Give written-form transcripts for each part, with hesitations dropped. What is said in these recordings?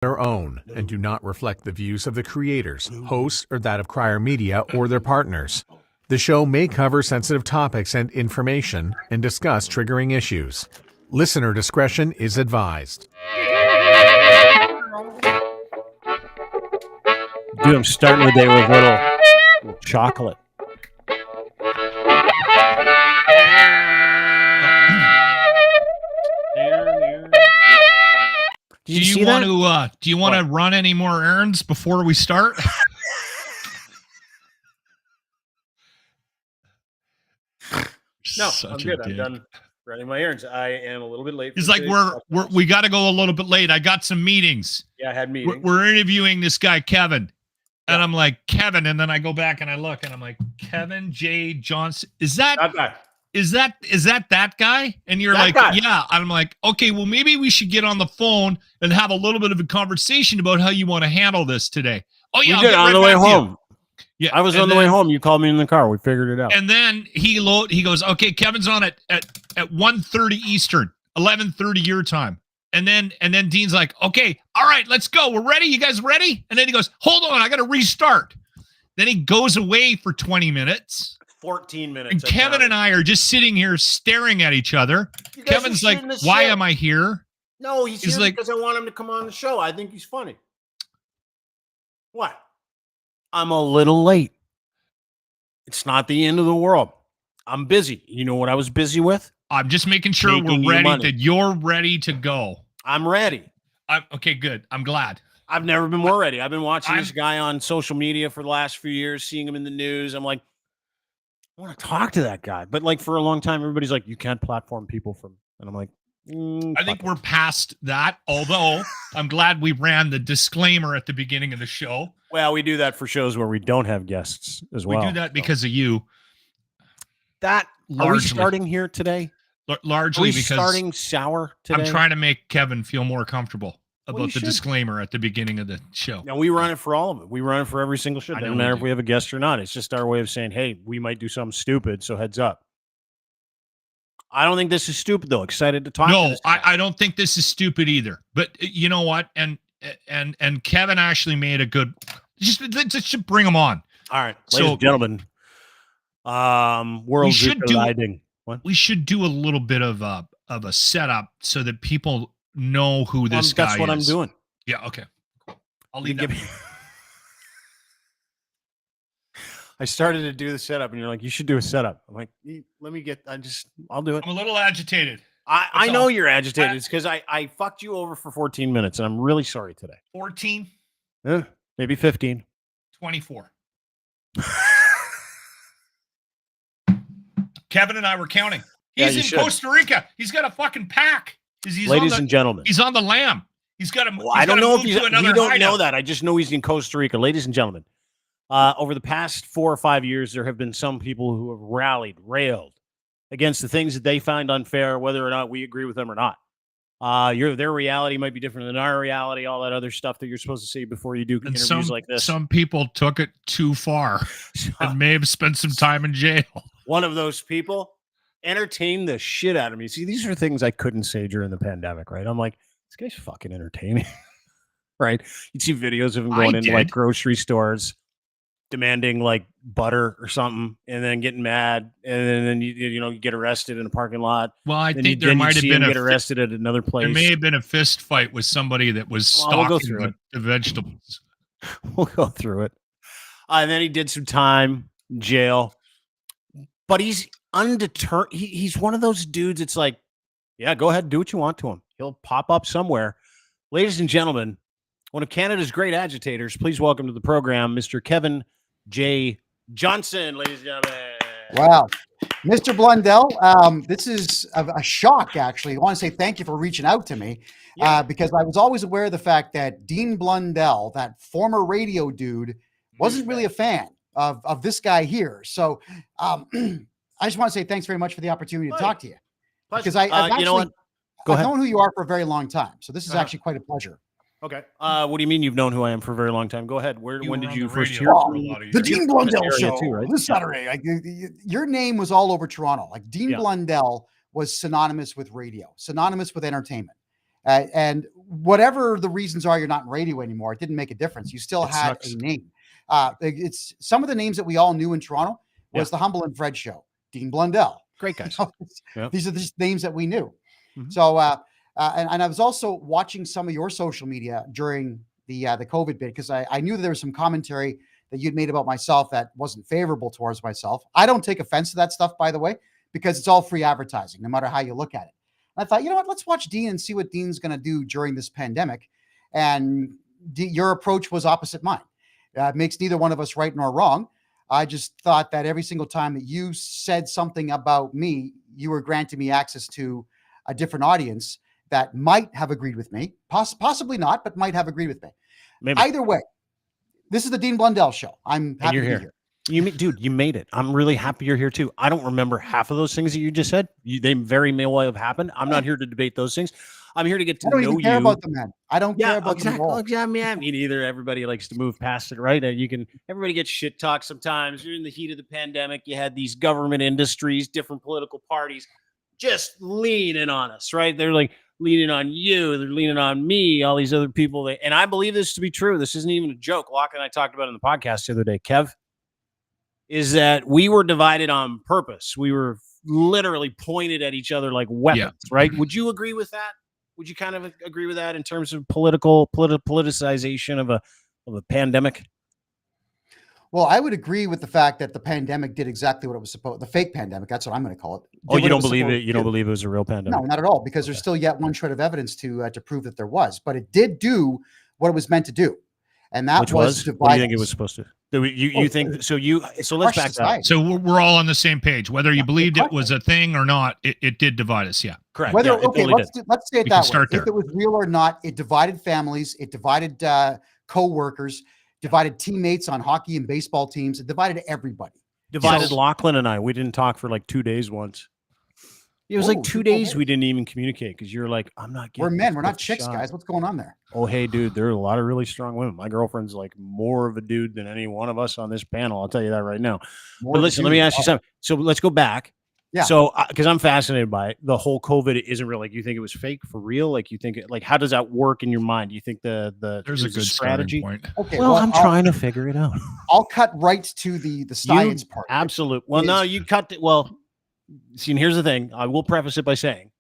their own and do not reflect the views of the creators, hosts, or that of Crier Media or their partners. The show may cover sensitive topics and information and discuss triggering issues. Listener discretion is advised. Dude, I'm starting the day with a little chocolate. Do you want to run any more errands before we start? No, I'm good. I'm done running my errands. I am a little bit late. It's like we got to go a little bit late. I got some meetings. Yeah, I had meetings. We're interviewing this guy Kevin, and I'm like, Kevin, and then I go back and I look, and I'm like, Kevin J. Johnson. Is that guy? Is that guy? And you're like, guy. Yeah. I'm like, okay, well, maybe we should get on the phone and have a little bit of a conversation about how you want to handle this today. Oh yeah, we did on the way home. Yeah, I was on the way home. You called me in the car. We figured it out. And then he goes, okay, Kevin's on at 1:30 Eastern, 11:30 your time. And then Dean's like, okay, all right, let's go. We're ready. You guys ready? And then he goes, hold on, I got to restart. Then he goes away for 20 minutes. 14 minutes. And Kevin and I are just sitting here staring at each other. Kevin's like, why am I here? No, he's here like, because I want him to come on the show. I think he's funny. What? I'm a little late. It's not the end of the world. I'm busy. You know what I was busy with? I'm just making sure we're ready, that you're ready to go. I'm ready. Okay, good. I'm glad. I've never been more ready. I've been watching this guy on social media for the last few years, seeing him in the news. I'm like, I want to talk to that guy. But like for a long time, everybody's like, you can't platform people from, and I'm like, I think we're past that. Although I'm glad we ran the disclaimer at the beginning of the show. Well, we do that for shows where we don't have guests as well. We do that because of you. Are we starting here today? Largely because starting sour today? I'm trying to make Kevin feel more comfortable about the disclaimer at the beginning of the show. Now, we run it for all of it. We run it for every single show. It doesn't matter if we have a guest or not. It's just our way of saying, hey, we might do something stupid, so heads up. I don't think this is stupid, though. Excited to talk to this guy. I don't think this is stupid either. But you know what? And Kevin actually made a good... Just bring him on. All right. Ladies and gentlemen, worlds are colliding. We should do a little bit of a setup so that people know who this guy is. That's what I'm doing. Yeah, okay. I'll leave that. I started to do the setup, and you're like, you should do a setup. I'm like, I'll do it. I'm a little agitated. I know you're agitated. It's because I fucked you over for 14 minutes, and I'm really sorry today. 14? Maybe 15. 24. Kevin and I were counting. He's in Costa Rica. He's got a fucking pack. Ladies and gentlemen. He's on the lam. He's got to move. I don't know if you don't know that. I just know he's in Costa Rica. Ladies and gentlemen, over the past 4 or 5 years, there have been some people who have railed against the things that they find unfair, whether or not we agree with them or not. Their reality might be different than our reality, all that other stuff that you're supposed to say before you do interviews like this. Some people took it too far and may have spent some time in jail. One of those people entertained the shit out of me. See, these are things I couldn't say during the pandemic, right? I'm like, this guy's fucking entertaining, right? You'd see videos of him going into like grocery stores, demanding like butter or something, and then getting mad, and then you get arrested in a parking lot. Well, I think there might have been get arrested at another place. There may have been a fist fight with somebody that was stalking the vegetables. We'll go through it. And then he did some time in jail, but he's undeterred. He's one of those dudes. It's like, yeah, go ahead and do what you want to him. He'll pop up somewhere. Ladies and gentlemen, one of Canada's great agitators, please welcome to the program, Mr. Kevin J. Johnson, ladies and gentlemen. Wow. Mr. Blundell, this is a shock, actually. I want to say thank you for reaching out to me because I was always aware of the fact that Dean Blundell, that former radio dude, wasn't really a fan of this guy here. So I just want to say thanks very much for the opportunity to talk to you. Because I've known who you are for a very long time. So this is actually quite a pleasure. Okay. What do you mean you've known who I am for a very long time? Go ahead. When did you first hear? The Dean Blundell show too, right? This Saturday. Like, your name was all over Toronto. Like Dean Blundell was synonymous with radio, synonymous with entertainment. And whatever the reasons are, you're not in radio anymore. It didn't make a difference. You still had a name. It's some of the names that we all knew in Toronto was the Humble and Fred show, Dean Blundell. Great guys. These are the names that we knew. Mhm. So, and I was also watching some of your social media during the COVID bit, because I knew that there was some commentary that you'd made about myself that wasn't favorable towards myself. I don't take offense to that stuff, by the way, because it's all free advertising, no matter how you look at it. I thought, you know what, let's watch Dean and see what Dean's going to do during this pandemic. And your approach was opposite mine. It makes neither one of us right nor wrong. I just thought that every single time that you said something about me, you were granting me access to a different audience that might have agreed with me, possibly not, but might have agreed with me. Maybe. Either way, this is the Dean Blundell show. I'm happy to be here. You made it. I'm really happy you're here too. I don't remember half of those things that you just said. They very may well have happened. I'm not here to debate those things. I'm here to get to know you. I don't even care about them, man. I don't care about them at all. Yeah, me neither. Everybody likes to move past it, right? Everybody gets shit talk sometimes. You're in the heat of the pandemic. You had these government industries, different political parties just leaning on us, right? They're like leaning on you. They're leaning on me, all these other people. And I believe this to be true. This isn't even a joke. Locke and I talked about it in the podcast the other day, Kev, is that we were divided on purpose. We were literally pointed at each other like weapons, right? Would you agree with that? Would you kind of agree with that in terms of politicization of a pandemic? Well, I would agree with the fact that the pandemic did exactly what it was supposed. The fake pandemic, that's what I'm going to call it. Oh, you don't believe it? You don't believe it was a real pandemic? No, not at all. Because there's still yet one shred of evidence to prove that there was. But it did do what it was meant to do, and that was divide. What do you think it was supposed to? You think so? So let's back that. So we're all on the same page. Whether you believed it was a thing or not, it did divide us. Yeah, correct. Whether let's say it that way. If it was real or not, it divided families. It divided co-workers. Divided teammates on hockey and baseball teams. It divided everybody. Divided Lachlan and I. We didn't talk for like 2 days once. It was like 2 days we didn't even communicate because you're like, I'm not getting. We're men. We're not chicks, guys. What's going on there? Oh, hey, dude, there are a lot of really strong women. My girlfriend's like more of a dude than any one of us on this panel. I'll tell you that right now. But listen, let me ask you something. So let's go back. Yeah. So, because I'm fascinated by it, the whole COVID isn't real. Like, you think it was fake for real? Like, you think like, how does that work in your mind? Do you think there's a good strategy point? Okay. Well, I'm trying to figure it out. I'll cut right to the science part. Absolutely. Well, no, you cut it. Well, see, and here's the thing. I will preface it by saying,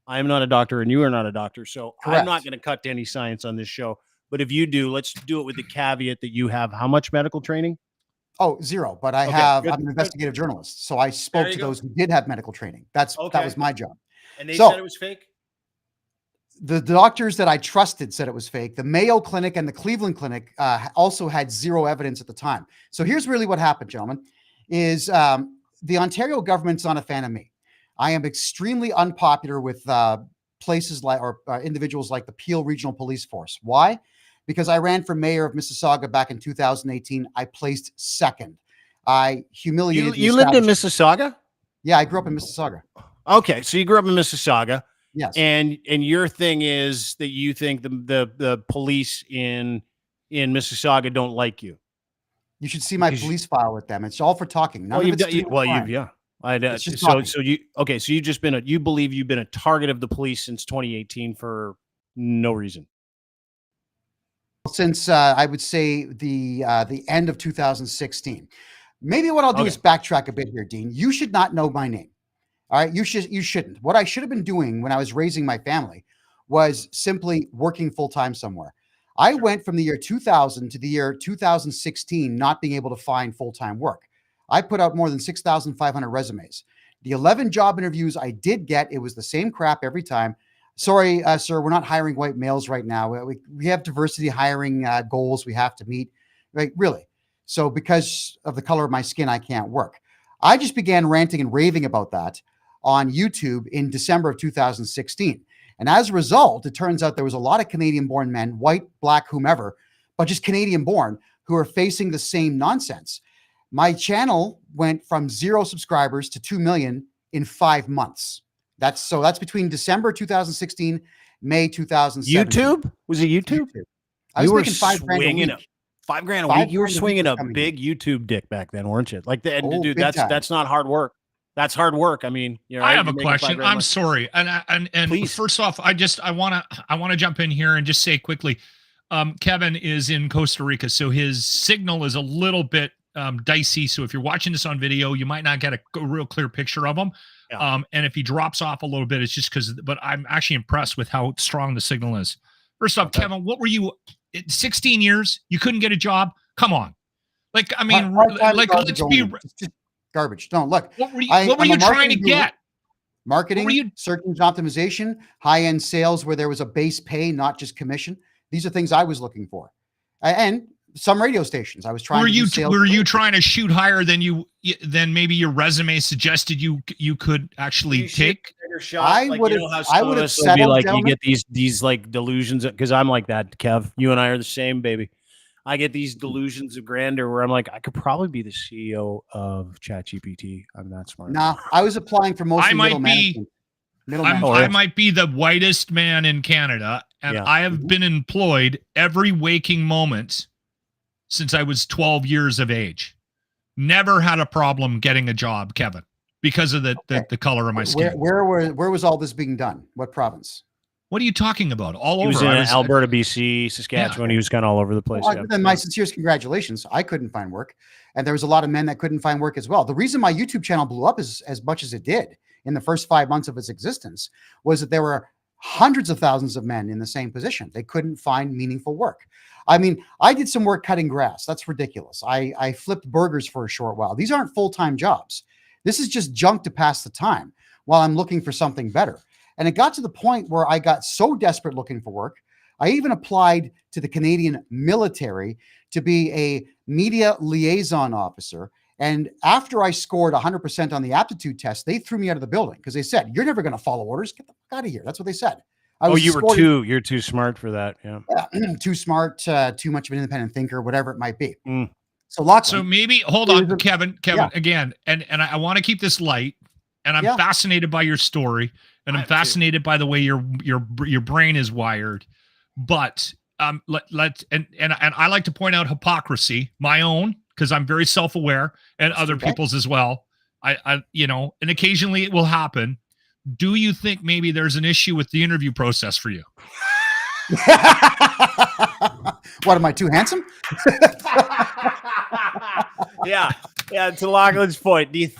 I am not a doctor, and you are not a doctor, so correct. I'm not going to cut to any science on this show. But if you do, let's do it with the caveat that you have how much medical training? Oh, zero. But I'm an investigative journalist. So I spoke to those who did have medical training. That was my job. And they said it was fake? The doctors that I trusted said it was fake. The Mayo Clinic and the Cleveland Clinic also had zero evidence at the time. So here's really what happened, gentlemen, is the Ontario government's not a fan of me. I am extremely unpopular with places like or individuals like the Peel Regional Police Force. Why? Because I ran for mayor of Mississauga back in 2018. I placed second. I humiliated. You lived in Mississauga? Yeah, I grew up in Mississauga. Okay, so you grew up in Mississauga. Yes. And your thing is that you think the police in Mississauga don't like you. You should see my police file with them. It's all for talking. So you believe you've been a target of the police since 2018 for no reason. Since I would say the end of 2016. Maybe what I'll do is backtrack a bit here, Dean. You should not know my name. All right, you shouldn't. What I should have been doing when I was raising my family was simply working full-time somewhere. I went from the year 2000 to the year 2016 not being able to find full-time work. I put out more than 6,500 resumes. The 11 job interviews I did get, it was the same crap every time. Sorry, sir, we're not hiring white males right now. We have diversity hiring goals we have to meet. Right? Really. So because of the color of my skin, I can't work. I just began ranting and raving about that on YouTube in December of 2016. And as a result, it turns out there was a lot of Canadian-born men, white, black, whomever, but just Canadian-born, who are facing the same nonsense. My channel went from 0 subscribers to 2 million in 5 months. That's between December 2016, May 2017. YouTube? Was it YouTube? I was making $5,000 a week. $5,000 a week. You were swinging a big YouTube dick back then, weren't you? Like, dude, that's not hard work. That's hard work. I mean, I have a question. I'm sorry. And Please. First off, I want to jump in here and just say quickly, Kevin is in Costa Rica, so his signal is a little bit dicey. So if you're watching this on video, you might not get a real clear picture of him. Yeah. And if he drops off a little bit, it's just but I'm actually impressed with how strong the signal is. First off, Kevin, what were you, 16 years? You couldn't get a job? Come on. Like, I mean, let's be just garbage. Don't look. What were you trying to get? Marketing, search engine optimization, high-end sales where there was a base pay, not just commission. These are things I was looking for. And some radio stations. I was trying Were you trying to shoot higher than maybe your resume suggested you could actually take? I would have settled like down. You get these like delusions, because I'm like that, Kev. You and I are the same, baby. I get these delusions of grandeur where I'm like, I could probably be the CEO of ChatGPT. I'm that smart. Nah, I was applying for mostly middle management. I might be the whitest man in Canada, and I have been employed every waking moment since I was 12 years of age. Never had a problem getting a job, Kevin, because of the color of my skin. Where was all this being done? What province? What are you talking about? All he over. Was in Alberta, BC, Saskatchewan. Yeah. He was kind of all over the place. Well, then my sincerest congratulations. I couldn't find work, and there was a lot of men that couldn't find work as well. The reason my YouTube channel blew up as much as it did in the first 5 months of its existence was that there were hundreds of thousands of men in the same position. They couldn't find meaningful work. I mean, I did some work cutting grass. That's ridiculous. I flipped burgers for a short while. These aren't full-time jobs. This is just junk to pass the time while I'm looking for something better. And it got to the point where I got so desperate looking for work, I even applied to the Canadian military to be a media liaison officer. And after I scored 100% on the aptitude test, they threw me out of the building because they said, "You're never going to follow orders. Get the fuck out of here." That's what they said. You're too smart for that. Yeah. Too smart, too much of an independent thinker, whatever it might be. Mm. So maybe hold on, Kevin, again, and I want to keep this light, and I'm fascinated by your story, and I'm fascinated by the way your brain is wired. But let's I like to point out hypocrisy, my own, because I'm very self-aware, and other people's as well. I and occasionally it will happen. Do you think maybe there's an issue with the interview process for you? What, am I too handsome? Yeah. To Lachlan's point, is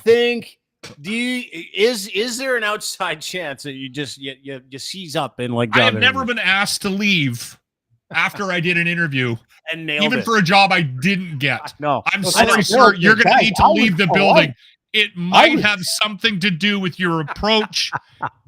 there an outside chance that you just you seize up and like? I have never been asked to leave after I did an interview, and nailed even it. for a job I didn't get. No, I'm sorry, sir. You're going to need to leave the building. It might have something to do with your approach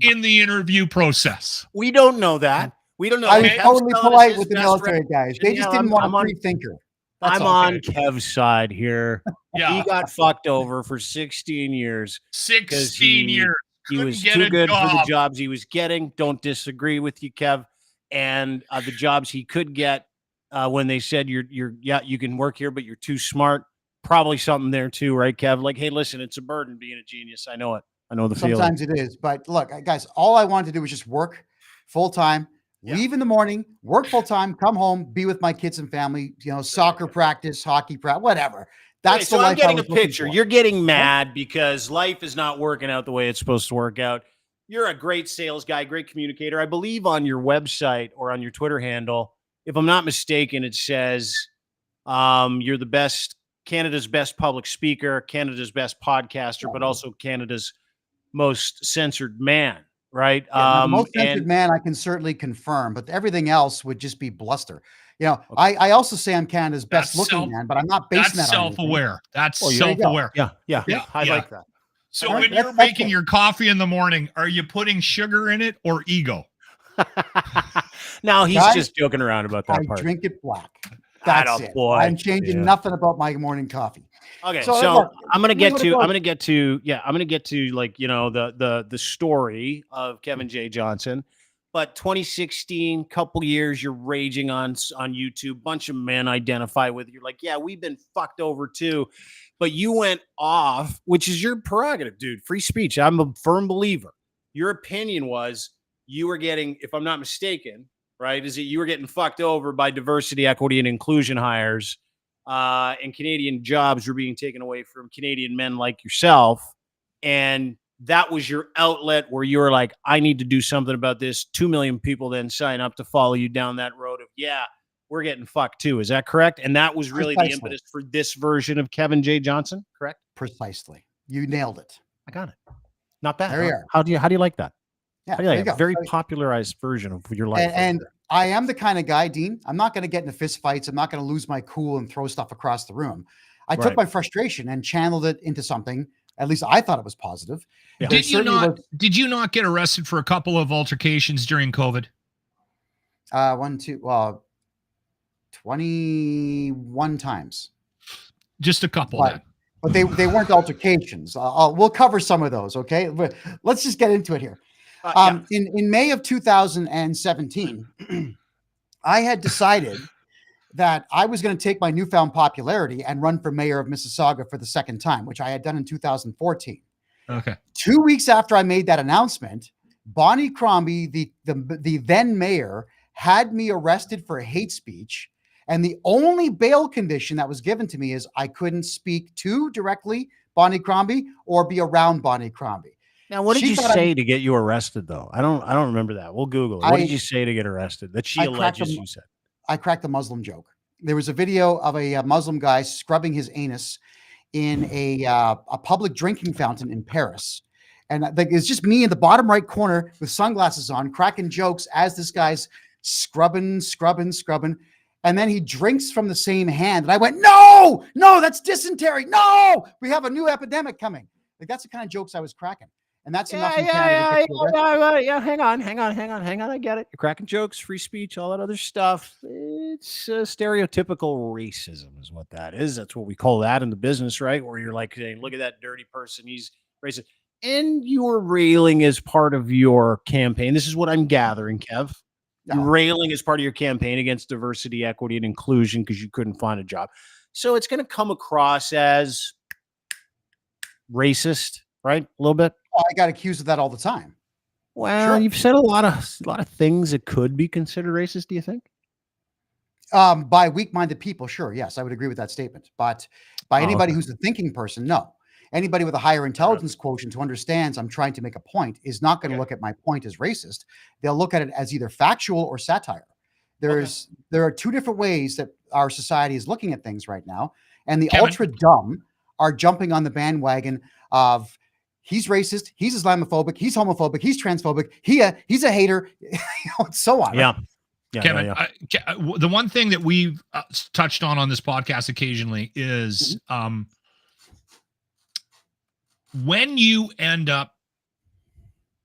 in the interview process. We don't know that. We don't know. I was totally polite with the military guys. They just didn't want a free thinker. I'm on Kev's side here. Yeah. He got fucked over for 16 years. 16 years. He was too good for the jobs he was getting. Don't disagree with you, Kev. And the jobs he could get when they said you can work here, but you're too smart. Probably something there too, right, Kev? Like, hey, listen, it's a burden being a genius. I know it. I know the feeling. Sometimes it is, but look, guys, all I wanted to do was just work full time, leave in the morning, work full time, come home, be with my kids and family. Soccer practice, hockey practice, whatever. That's the life. I'm getting a picture. You're getting mad because life is not working out the way it's supposed to work out. You're a great sales guy, great communicator. I believe on your website or on your Twitter handle, if I'm not mistaken, it says you're the best. Canada's best public speaker, Canada's best podcaster, but also Canada's most censored man, right? The most censored man I can certainly confirm, but everything else would just be bluster. I also say I'm Canada's best looking man, but I'm not basing that on self-aware. That's self-aware. Yeah. I like that. So when you're making your coffee in the morning, are you putting sugar in it or ego? No, he's just joking around about that part. I drink it black. That's it. Boy. I'm changing nothing about my morning coffee. Okay, so I'm gonna get to like the story of Kevin J. Johnson. But 2016, couple years, you're raging on YouTube. Bunch of men identify with you. You're like, yeah, we've been fucked over too. But you went off, which is your prerogative, dude. Free speech. I'm a firm believer. Your opinion was you were getting, if I'm not mistaken, right, is that you were getting fucked over by diversity, equity, and inclusion hires, and Canadian jobs were being taken away from Canadian men like yourself. and that was your outlet where you were like, I need to do something about this. 2 million people then sign up to follow you down that road of, yeah, we're getting fucked too. Is that correct? And that was really the impetus for this version of Kevin J. Johnson, correct? Precisely. You nailed it. I got it. Not bad. There you are. How do you like that? Yeah, how do you like a very popularized version of your life? And I am the kind of guy, Dean, I'm not going to get into fist fights. I'm not going to lose my cool and throw stuff across the room. I took my frustration and channeled it into something. At least I thought it was positive. Yeah. Did you not get arrested for a couple of altercations during COVID? 21 times. Just a couple. But they weren't altercations. We'll cover some of those. Okay. But let's just get into it here. In May of 2017, I had decided that I was going to take my newfound popularity and run for mayor of Mississauga for the second time, which I had done in 2014. Okay. 2 weeks after I made that announcement, Bonnie Crombie, the then mayor, had me arrested for hate speech. And the only bail condition that was given to me is I couldn't speak to directly Bonnie Crombie or be around Bonnie Crombie. Now, what did you say to get you arrested, though? I don't remember that. We'll Google it. What did you say to get arrested? That she alleges you said. I cracked the Muslim joke. There was a video of a Muslim guy scrubbing his anus in a public drinking fountain in Paris. And it's just me in the bottom right corner with sunglasses on, cracking jokes as this guy's scrubbing. And then he drinks from the same hand. And I went, no, that's dysentery. No, we have a new epidemic coming. Like, that's the kind of jokes I was cracking. And that's enough. Yeah. Hang on. I get it. You're cracking jokes, free speech, all that other stuff. It's stereotypical racism is what that is. That's what we call that in the business, right? Where you're like saying, look at that dirty person. He's racist. And you're railing as part of your campaign. This is what I'm gathering, Kev. You're railing as part of your campaign against diversity, equity, and inclusion because you couldn't find a job. So it's going to come across as racist, right? A little bit. I got accused of that all the time. Well, You've said a lot of things that could be considered racist. Do you think? By weak-minded people, sure, yes, I would agree with that statement. But by anybody who's a thinking person, no. Anybody with a higher intelligence quotient who understands I'm trying to make a point is not going to look at my point as racist. They'll look at it as either factual or satire. There are two different ways that our society is looking at things right now, and the ultra dumb are jumping on the bandwagon of he's racist, he's Islamophobic, he's homophobic, he's transphobic, he's a hater, and so on. Yeah. Kevin, the one thing that we've touched on this podcast occasionally is when you end up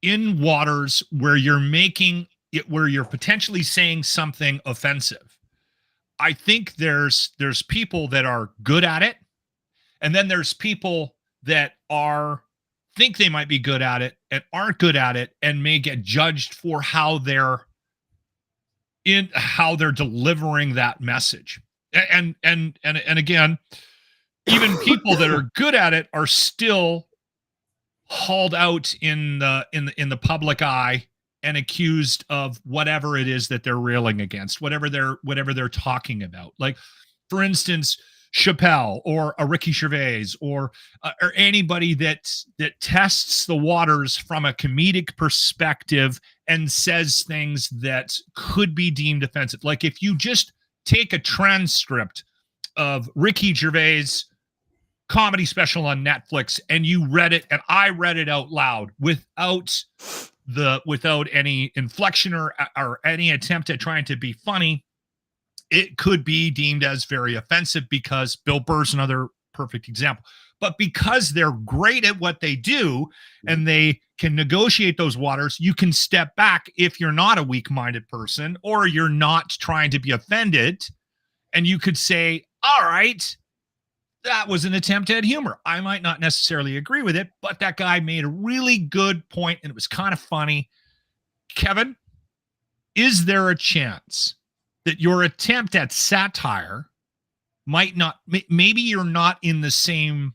in waters where you're making it, where you're potentially saying something offensive, I think there's people that are good at it, and then there's people that think they might be good at it and aren't good at it and may get judged for how they're delivering that message. And again, even people that are good at it are still hauled out in the public eye and accused of whatever it is that they're railing against, whatever they're talking about. Like, for instance, Chappelle or a Ricky Gervais or anybody that tests the waters from a comedic perspective and says things that could be deemed offensive. Like, if you just take a transcript of Ricky Gervais' comedy special on Netflix and you read it and I read it out loud without any inflection or any attempt at trying to be funny, it could be deemed as very offensive because Bill Burr's another perfect example. But because they're great at what they do and they can negotiate those waters, you can step back if you're not a weak-minded person or you're not trying to be offended, and you could say, all right, that was an attempt at humor. I might not necessarily agree with it, but that guy made a really good point and it was kind of funny. Kevin, is there a chance that your attempt at satire might not, maybe you're not in the same,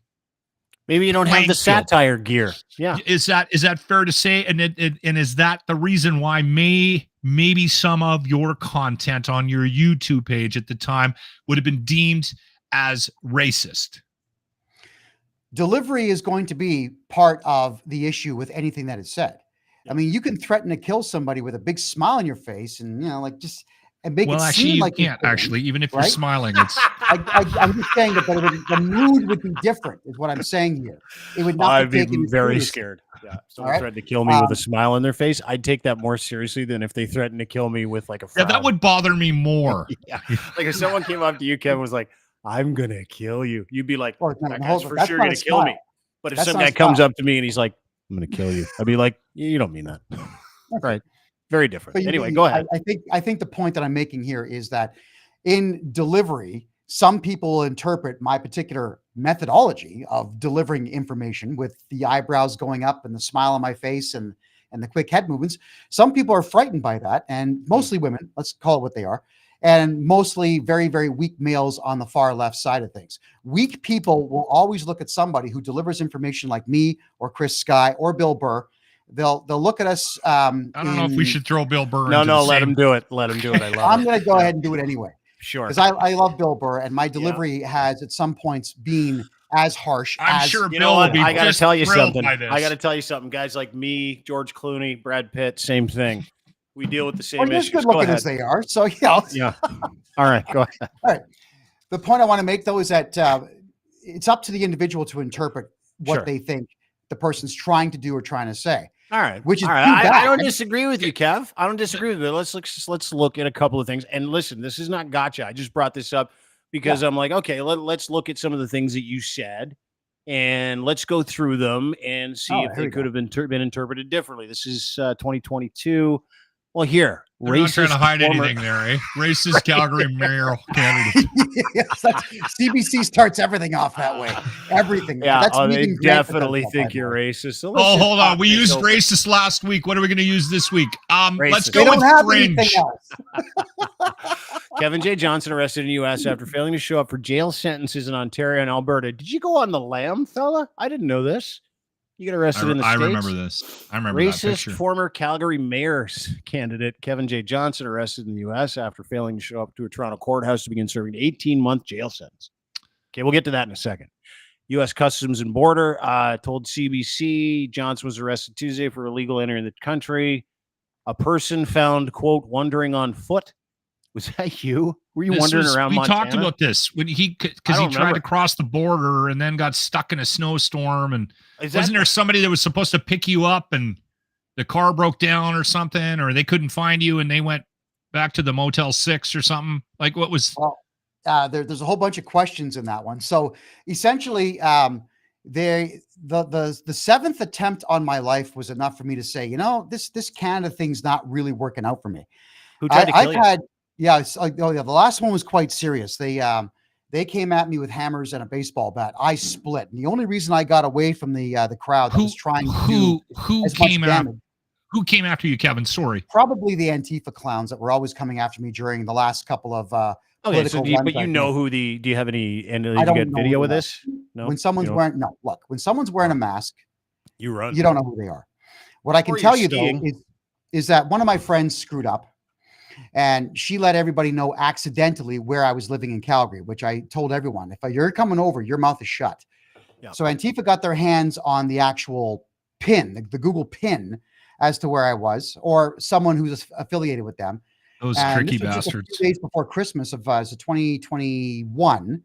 maybe you don't have the satire gear. Yeah. Is that fair to say? And is that the reason why maybe some of your content on your YouTube page at the time would have been deemed as racist? delivery is going to be part of the issue with anything that is said. I mean, you can threaten to kill somebody with a big smile on your face and, like just and make it actually, seem you like can't actually, even if you're right? smiling, it's I'm just saying that the mood would be different, is what I'm saying here. It would not I'd be be taken as very serious. scared. Yeah. If someone All right. threatened to kill me with a smile on their face, I'd take that more seriously than if they threatened to kill me with like a frown. that would bother me more. Yeah. Like if someone came up to you, Kevin, was like, "I'm gonna kill you," you'd be like, Well, no, "That no, guy's hold on. for That's sure not gonna a kill me." smile. But if That's some not a guy comes smile. up to me and he's like, "I'm gonna kill you," I'd be like, "You don't mean that." Right. Very different. But Anyway, go ahead. I think the point that I'm making here is that in delivery, some people will interpret my particular methodology of delivering information with the eyebrows going up and the smile on my face and the quick head movements. Some people are frightened by that, and mostly women, let's call it what they are, and mostly very, very weak males on the far left side of things. Weak people will always look at somebody who delivers information like me or Chris Sky or Bill Burr. They'll look at us. I don't know if we should throw Bill Burr. No, let him do it. Let him do it. I love I'm it. going to go ahead and do it anyway. Sure. Because I love Bill Burr, and my delivery has at some points been as harsh. I'm as, sure You Bill know will what? be I got to just tell you thrilled something. by this. I got to tell you something. Guys like me, George Clooney, Brad Pitt, same thing. We deal with the same Well, you're as issues. good Go looking ahead. as they are. So, Yeah. All right. Go ahead. All right. The point I want to make, though, is that it's up to the individual to interpret what Sure. they think the person's trying to do or trying to say. All right. Which is all too right. I don't bad. disagree with you, Kev. I don't disagree with you. Let's look at a couple of things. And listen, this is not gotcha. I just brought this up because I'm like, okay, let's look at some of the things that you said and let's go through them and see if they could have been interpreted differently. This is 2022. Well, here, They're not trying to hide former- anything there, eh? Racist Calgary mayor candidate. Yes, CBC starts everything off that way. Everything. Yeah, That's they meeting Grant for definitely that think stuff, you're by the way. racist. So Oh, hold on. We used racist last week. What are we going to use this week? Let's Racist. go They don't with have anything fringe. else. Kevin J. Johnson arrested in the U.S. after failing to show up for jail sentences in Ontario and Alberta. Did you go on the lam, fella? I didn't know this. You got arrested in the I States? remember this. I remember that Racist picture. former Calgary mayor's candidate Kevin J. Johnson arrested in the U.S. after failing to show up to a Toronto courthouse to begin serving an 18-month jail sentence. Okay, we'll get to that in a second. U.S. Customs and Border told CBC Johnson was arrested Tuesday for illegal entering the country. A person found, quote, wandering on foot. Was that you? Were you wandering around We Montana? talked about this when because he don't tried remember. to cross the border and then got stuck in a snowstorm. And Is that- wasn't there somebody that was supposed to pick you up and the car broke down or something, or they couldn't find you and they went back to the Motel 6 or something? Like what was? Well, there's a whole bunch of questions in that one. So essentially, the seventh attempt on my life was enough for me to say, this Canada thing's not really working out for me. Who tried to kill you? The last one was quite serious. They came at me with hammers and a baseball bat. I split. And the only reason I got away from the crowd that was trying to do as much damage. Who came after you, Kevin? Sorry. Probably the Antifa clowns that were always coming after me during the last couple of Okay, so political do you, runs but you I've know made. who the? Do you have any? And did I you don't get know video who with that- this? No. When someone's You don't? when someone's wearing a mask, You run. you don't know who they are. What I can Or tell you're you though skiing. is that one of my friends screwed up, and she let everybody know accidentally where I was living in Calgary, which I told everyone, if you're coming over, your mouth is shut. Yeah. So Antifa got their hands on the actual pin, the Google pin, as to where I was, or someone who's affiliated with them. Those And tricky this was just a bastards. few days before Christmas of 2021.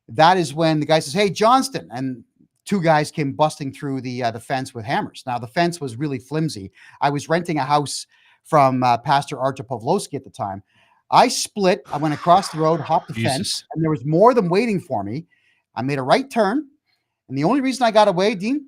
That is when the guy says, "Hey, Johnston," and two guys came busting through the fence with hammers. Now the fence was really flimsy. I was renting a house from Pastor Artur Pawlowski at the time. I split. I went across the road, hopped the fence, Jesus. and there was more of them waiting for me. I made a right turn, and the only reason I got away, Dean,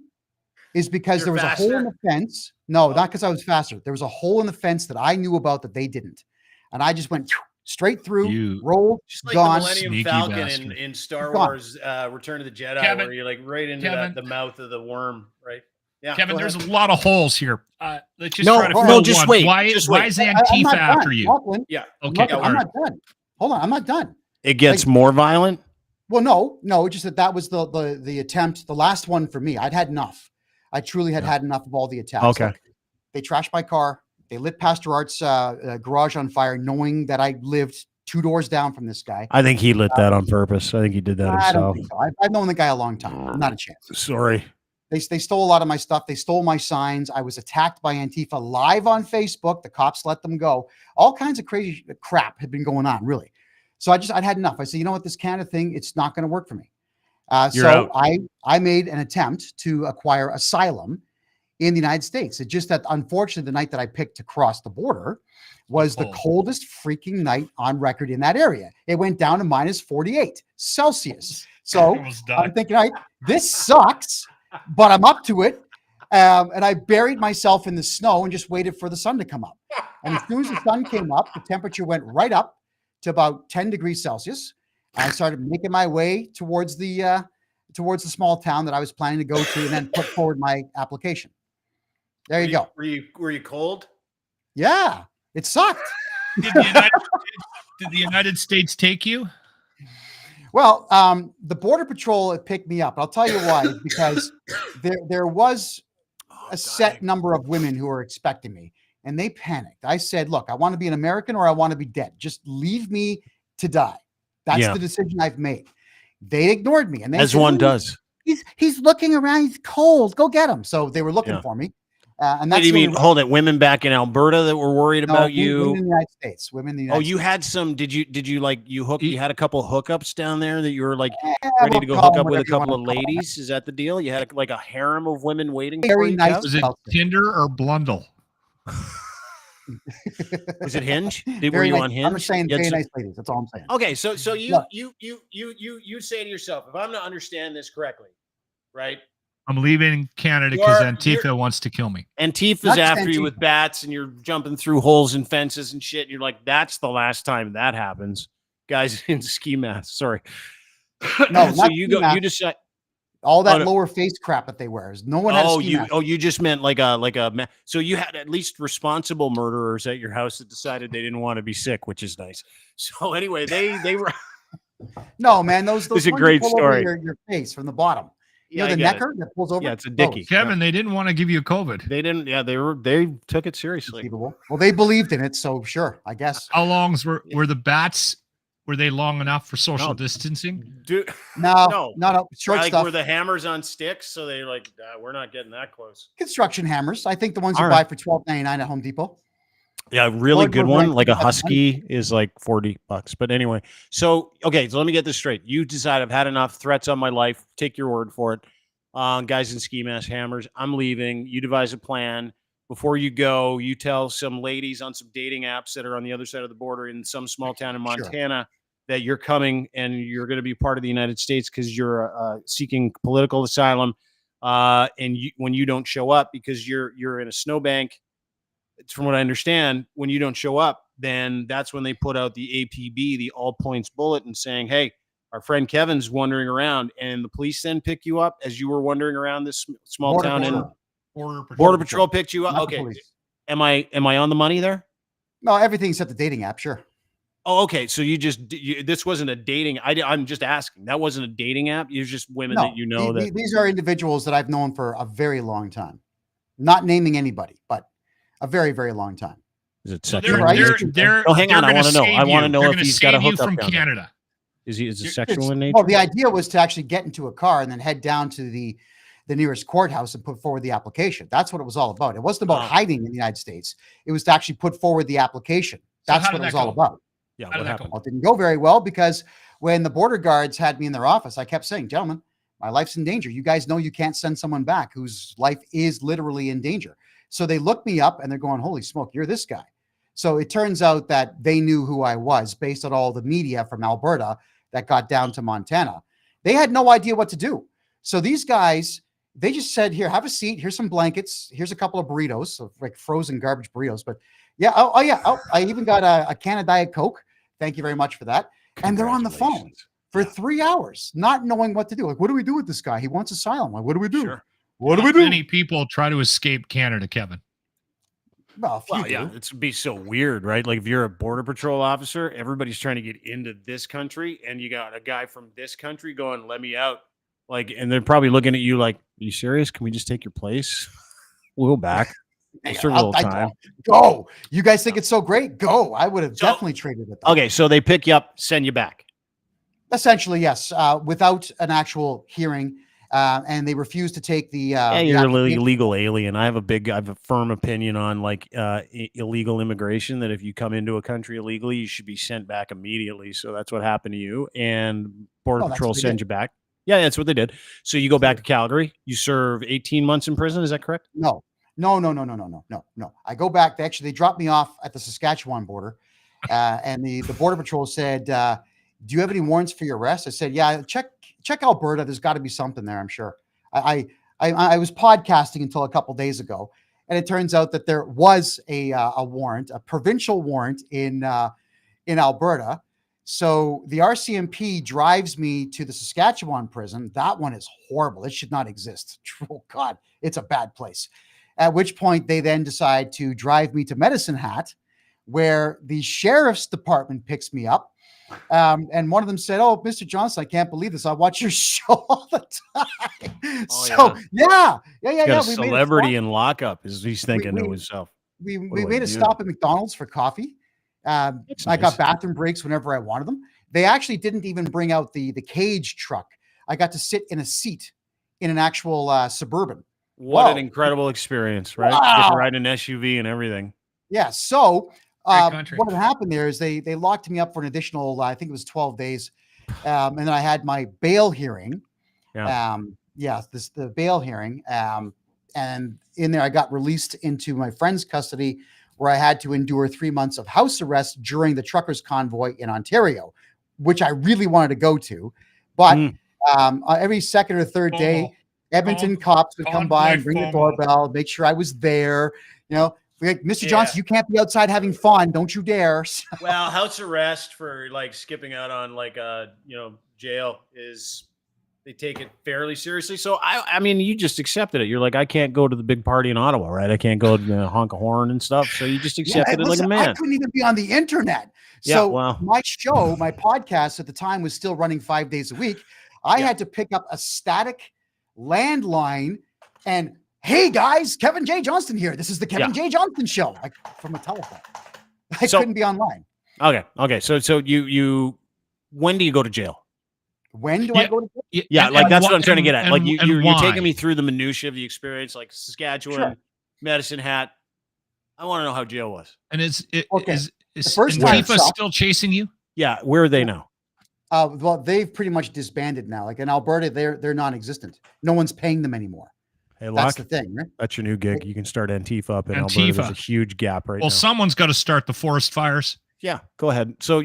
is because You're there was a hole in faster? the fence. No, not because I was faster. There was a hole in the fence that I knew about that they didn't, and I just went straight through, You- rolled, Just like gone. the Millennium Sneaky Falcon bastard. in Star Gone. Wars Return of the Jedi, Kevin- where you're like right into Kevin- the mouth of the worm, right? Yeah. Kevin, go there's ahead. a lot of holes here. Let's just No, try to no, fill just one. wait, Why, just why wait. is I'm Antifa not after done, you? Lachlan. Yeah. Okay, I'm all right. not done. Hold on, I'm not done. It gets more violent. Well, no, just that was the attempt, the last one for me. I'd had enough. I truly had enough of all the attacks. Okay. Look, they trashed my car. They lit Pastor Art's garage on fire, knowing that I lived 2 doors down from this guy. I think he lit that on purpose. I think he did that I don't himself. think so. I've known the guy a long time. Not a chance. Sorry. They stole a lot of my stuff. They stole my signs. I was attacked by Antifa live on Facebook. The cops let them go. All kinds of crazy crap had been going on, really. So I'd had enough. I said, you know what, this Canada thing, it's not going to work for me. So I made an attempt to acquire asylum in the United States. It's just that, unfortunately, the night that I picked to cross the border was the coldest freaking night on record in that area. It went down to minus 48 Celsius. So I'm thinking, all right, this sucks, but I'm up to it. And I buried myself in the snow and just waited for the sun to come up. And as soon as the sun came up, the temperature went right up to about 10 degrees Celsius. I started making my way towards the small town that I was planning to go to, and then put forward my application. There you go. Were you cold? Yeah, it sucked. Did the United States take you? Well, the Border Patrol had picked me up. I'll tell you why. Because there was a set number of women who were expecting me, and they panicked. I said, look, I want to be an American or I want to be dead. Just leave me to die. That's the decision I've made. They ignored me. And they said, one does. He's looking around. He's cold. Go get him. So they were looking for me. And that's what do you mean? Hold it. Women back in Alberta that were worried about you. Women in the United States. Women in the United States. You had some. Did you like you had a couple of hookups down there that you were like ready to go hook up with a couple of ladies? Is that the deal? You had like a harem of women waiting for you? Nice. Was it Tinder or Blundell? Was it Hinge? Were you on Hinge? I'm saying very nice ladies. That's all I'm saying. Okay, so you say to yourself, if I'm to understand this correctly, right? I'm leaving Canada because Antifa wants to kill me. Antifa's after you with bats, and you're jumping through holes and fences and shit. And you're like, that's the last time that happens, guys in ski masks. Sorry. No, so you go. You decide. All that lower face crap that they wear. No one has ski masks. You just meant like a. So you had at least responsible murderers at your house that decided they didn't want to be sick, which is nice. So anyway, they were. No, man, those is a great story. Your face from the bottom. You know, the necker that pulls over. Yeah, it's a dickie. Kevin, they didn't want to give you COVID. They didn't. Yeah, they took it seriously. Well, they believed in it, so sure, I guess. How long were the bats? Were they long enough for social distancing? No. Short stuff. Were the hammers on sticks? So they like, we're not getting that close. Construction hammers. I think the ones you buy for $12.99 at Home Depot. Yeah, really good one. Like a Husky is like $40. But anyway, so let me get this straight. You decide I've had enough threats on my life. Take your word for it. Guys in ski mask hammers. I'm leaving. You devise a plan. Before you go, you tell some ladies on some dating apps that are on the other side of the border in some small town in Montana that you're coming and you're going to be part of the United States because you're seeking political asylum. And when you don't show up because you're in a snowbank, from what I understand, when you don't show up, then that's when they put out the APB, the all points bulletin saying, hey, our friend Kevin's wandering around, and the police then pick you up as you were wandering around this small town in Border Patrol picked you up. Okay. Am I on the money there? No, everything except the dating app. Sure. Oh, okay. So this wasn't a dating. I'm just asking. That wasn't a dating app. You're just women that you know that these are individuals that I've known for a very long time. Not naming anybody, but a very, very long time. Is it sexual? Hang on. I want to know. I want to know if he's got a hookup from Canada. Is it sexual in nature? Well, the idea was to actually get into a car and then head down to the nearest courthouse and put forward the application. That's what it was all about. It wasn't about hiding in the United States. It was to actually put forward the application. That's what it was all about. Yeah. What happened? Well, it didn't go very well because when the border guards had me in their office, I kept saying, gentlemen, my life's in danger. You guys know you can't send someone back whose life is literally in danger. So they looked me up and they're going, holy smoke, you're this guy. So it turns out that they knew who I was based on all the media from Alberta that got down to Montana. They had no idea what to do. So these guys, they just said, here, have a seat. Here's some blankets. Here's a couple of burritos, so like frozen garbage burritos. But yeah, I even got a can of Diet Coke. Thank you very much for that. And they're on the phone for 3 hours, not knowing what to do. Like, what do we do with this guy? He wants asylum. Like, what do we do? Sure. What do we do? Many people try to escape Canada, Kevin. Well, yeah, it would be so weird, right? Like if you're a border patrol officer, everybody's trying to get into this country, and you got a guy from this country going, "Let me out." Like, and they're probably looking at you like, "Are you serious? Can we just take your place? We'll go back." serve a little time. Go. You guys think it's so great? Go. I would have definitely traded it. Okay, so they pick you up, send you back. Essentially, yes, without an actual hearing, and they refuse to take the. You're an illegal alien. I have a firm opinion on like illegal immigration. That if you come into a country illegally, you should be sent back immediately. So that's what happened to you, and Border Patrol sends you back. Yeah, that's what they did. So you go back to Calgary. You serve 18 months in prison. Is that correct? No. I go back. They dropped me off at the Saskatchewan border, and the Border Patrol said, do you have any warrants for your arrest? I said, yeah, check Alberta. There's got to be something there, I'm sure. I was podcasting until a couple days ago, and it turns out that there was a warrant, a provincial warrant in Alberta. So the RCMP drives me to the Saskatchewan prison. That one is horrible. It should not exist. Oh God, it's a bad place. At which point they then decide to drive me to Medicine Hat, where the sheriff's department picks me up. And one of them said, "Oh, Mr. Johnson, I can't believe this. I watch your show all the time." Yeah. A celebrity in lockup is he's thinking to himself. We made a stop at McDonald's for coffee. I got bathroom breaks whenever I wanted them. They actually didn't even bring out the cage truck. I got to sit in a seat in an actual Suburban. What an incredible experience, right? Wow. Get to ride an SUV and everything. Yeah. So what had happened there is they locked me up for an additional, I think it was 12 days. And then I had my bail hearing. The bail hearing. And in there, I got released into my friend's custody, where I had to endure 3 months of house arrest during the truckers' convoy in Ontario, which I really wanted to go to. But every second or third day, Edmonton cops would come by and ring the doorbell, make sure I was there. You know, like, Mr. Johnson, you can't be outside having fun. Don't you dare. Well, house arrest for like skipping out on like jail is, they take it fairly seriously. So I mean, you just accepted it. You're like, I can't go to the big party in Ottawa, right? I can't go to honk a horn and stuff. So you just accepted it like a man. I couldn't even be on the internet. So my show, my podcast at the time was still running 5 days a week. I had to pick up a static landline and, hey guys, Kevin J. Johnston here. This is the Kevin J. Johnston Show, like from a telephone. I couldn't be online. Okay. So you when do you go to jail? When do I go to jail? Yeah, like that's what I'm trying to get at. Like you're taking me through the minutia of the experience, like Saskatchewan, Medicine Hat. I want to know how jail was. And is Antifa still chasing you? Yeah, where are they now? Well, they've pretty much disbanded now. Like in Alberta, they're non-existent. No one's paying them anymore. Hey, that's the thing, right? That's your new gig. You can start Antifa up in Alberta. There's a huge gap right now. Well, someone's got to start the forest fires. Yeah, go ahead. So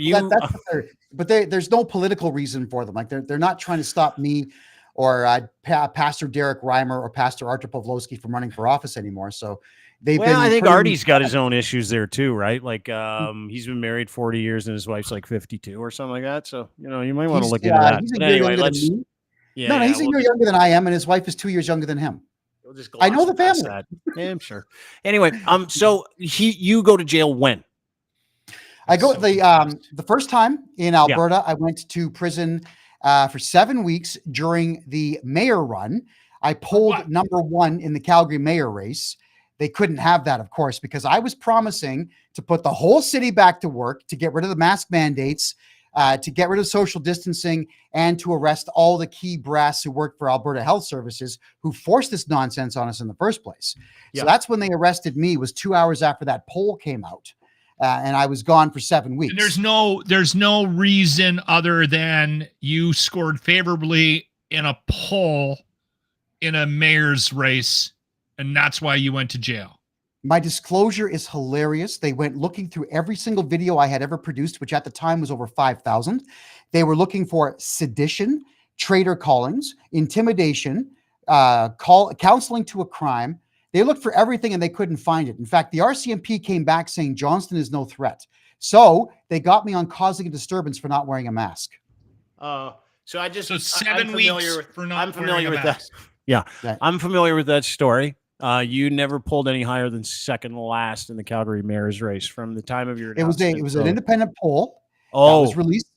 there's no political reason for them. Like they're not trying to stop me or Pastor Derek Reimer or Pastor Artur Pawlowski from running for office anymore. So I think Artie's got his own issues there too, right? Like he's been married 40 years and his wife's like 52 or something like that. So you might want to look into that. But anyway, he's a year younger than I am, and his wife is 2 years younger than him. I know the family. Yeah, I'm sure. Anyway, so you go to jail when? I go the first time in Alberta. I went to prison for 7 weeks during the mayor run. I polled number 1 in the Calgary mayor race. They couldn't have that, of course, because I was promising to put the whole city back to work, to get rid of the mask mandates, to get rid of social distancing, and to arrest all the key brass who worked for Alberta Health Services who forced this nonsense on us in the first place. So that's when they arrested me, was 2 hours after that poll came out. And I was gone for 7 weeks. And there's no reason other than you scored favorably in a poll in a mayor's race, and that's why you went to jail. My disclosure is hilarious. They went looking through every single video I had ever produced, which at the time was over 5,000. They were looking for sedition, traitor callings, intimidation, counseling to a crime. They looked for everything and they couldn't find it. In fact, the RCMP came back saying Johnston is no threat. So they got me on causing a disturbance for not wearing a mask. So 7 weeks for not wearing a mask. Yeah, I'm familiar with that story. You never pulled any higher than second last in the Calgary mayor's race from the time of your announcement. It was an independent poll. Oh, that was released.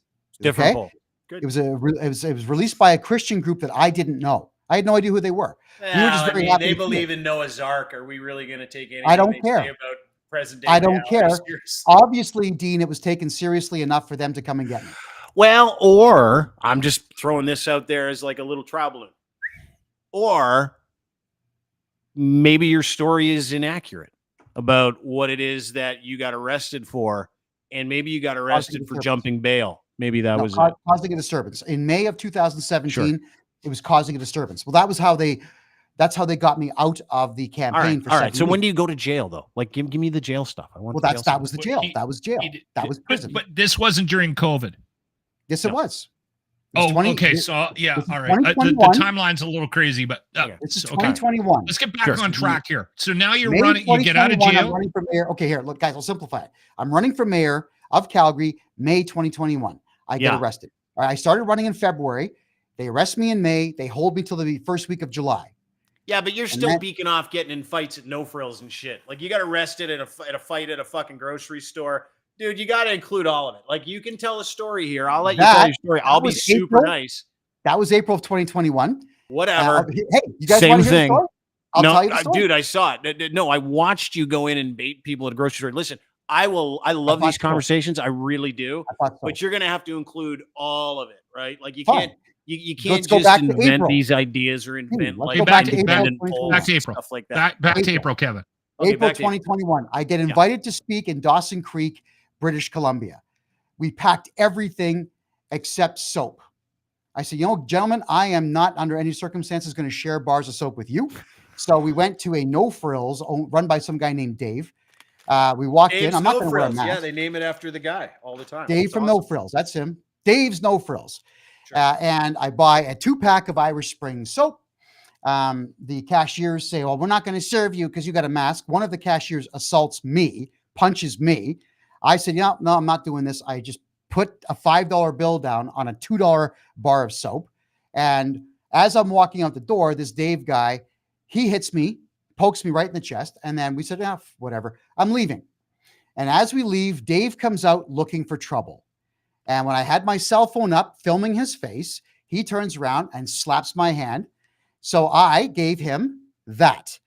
Different poll. Good. It was released by a Christian group that I didn't know. I had no idea who they were. Well, We were just very happy they to see believe it. in Noah's Ark. Are we really going to take anything I don't they care. say about present day? I don't care. Seriously? Obviously, Dean, it was taken seriously enough for them to come and get me. Well, or I'm just throwing this out there as like a little trial balloon. Or maybe your story is inaccurate about what it is that you got arrested for, and maybe you got arrested for jumping bail. Maybe that was it. Causing a disturbance. In May of 2017, it was causing a disturbance. Well, that's how they got me out of the campaign for 7 All right. So weeks. when do you go to jail though? Like give me the jail stuff. I want That was the jail. He- That was jail. That was prison. But this wasn't during COVID. Yes, it was. Oh, 20 okay. So yeah, this is all right. The 2021. timeline's a little crazy, but This is okay. 2021. Let's get back on track here. So now you're May running. You get out of 2021, I'm jail. running for mayor. Okay, here, look, guys, I'll simplify it. I'm running for mayor of Calgary, May 2021. I get arrested. All right, I started running in February. They arrest me in May. They hold me till the first week of July. Yeah, but you're still beaking off getting in fights at No Frills and shit. Like you got arrested at a fight at a fucking grocery store. Dude, you got to include all of it. Like you can tell a story here. I'll let you tell your story. I'll be super nice. That was April of 2021. Whatever. Hey, you guys want to hear the story? I'll tell you the story. Dude, I saw it. No, I watched you go in and bait people at a grocery store. Listen, I love these conversations. I really do. But you're going to have to include all of it, right? Like you can't you can't just invent these ideas or invent like back to April stuff like that. Back to April, Kevin. April 2021. I get invited to speak in Dawson Creek, British Columbia. We packed everything except soap. I said, gentlemen, I am not under any circumstances going to share bars of soap with you. So we went to a No Frills run by some guy named Dave. We walked in. I'm not going to wear a mask. Yeah, they name it after the guy all the time. Dave from No Frills. That's him. Dave's No Frills. Sure. And I buy a 2-pack of Irish Spring soap. The cashiers say, well, we're not going to serve you because you got a mask. One of the cashiers assaults me, punches me. I said, no, I'm not doing this. I just put a $5 bill down on a $2 bar of soap. And as I'm walking out the door, this Dave guy, he hits me, pokes me right in the chest. And then we said, whatever, I'm leaving. And as we leave, Dave comes out looking for trouble. And when I had my cell phone up filming his face, he turns around and slaps my hand. So I gave him that.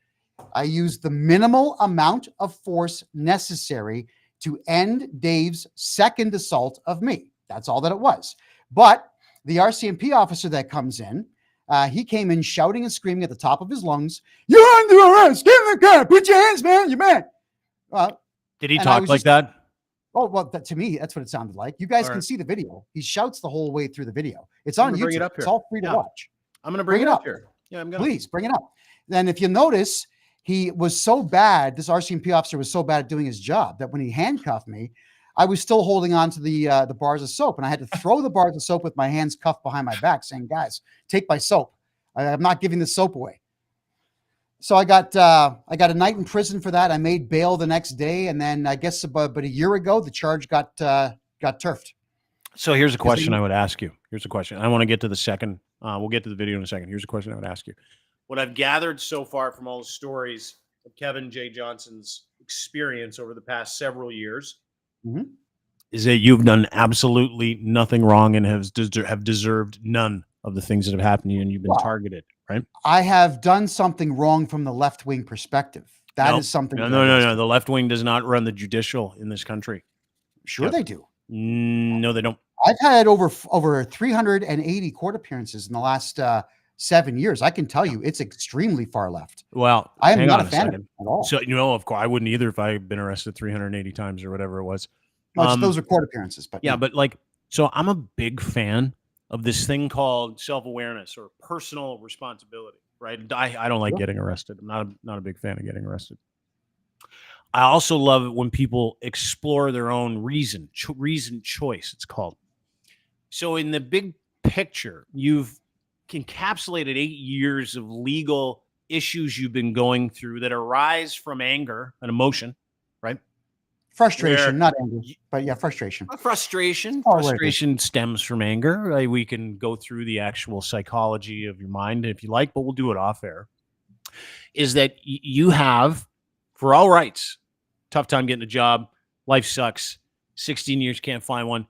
I used the minimal amount of force necessary to end Dave's second assault of me. That's all that it was. But the RCMP officer that comes in, he came in shouting and screaming at the top of his lungs, "You're under arrest! Get in the car! Put your hands, man! You're mad!" Did he talk like that? Oh, well, to me, that's what it sounded like. You guys can see the video. He shouts the whole way through the video. It's on YouTube. Bring it up here. It's all free to watch. I'm going to bring it up here. Yeah, I'm going to. Please bring it up. Then if you notice, he was so bad, this RCMP officer was so bad at doing his job that when he handcuffed me, I was still holding on to the bars of soap. And I had to throw the bars of soap with my hands cuffed behind my back saying, guys, take my soap. I'm not giving the soap away. So I got a night in prison for that. I made bail the next day. And then I guess about a year ago, the charge got turfed. So here's a question I would ask you. Here's a question. I want to get to the second. We'll get to the video in a second. Here's a question I would ask you. What I've gathered so far from all the stories of Kevin J. Johnson's experience over the past several years is that you've done absolutely nothing wrong and have deserved none of the things that have happened to you, and you've been targeted, right? I have done something wrong from the left-wing perspective. That is something. No. The left wing does not run the judicial in this country. Sure, they do. No, they don't. I've had over 380 court appearances in the last 7 years. I can tell you, it's extremely far left. Well, I am not a fan of it at all. So of course, I wouldn't either if I had been arrested 380 times or whatever it was. Those are court appearances, but but so I'm a big fan of this thing called self-awareness or personal responsibility, right? I don't like getting arrested. I'm not a big fan of getting arrested. I also love it when people explore their own reason choice, it's called. So in the big picture, you've encapsulated 8 years of legal issues you've been going through that arise from anger and emotion, right? Frustration, not anger, but yeah, frustration. Frustration stems from anger. We can go through the actual psychology of your mind if you like, but we'll do it off air. Is that you have, for all rights, tough time getting a job, life sucks, 16 years can't find one,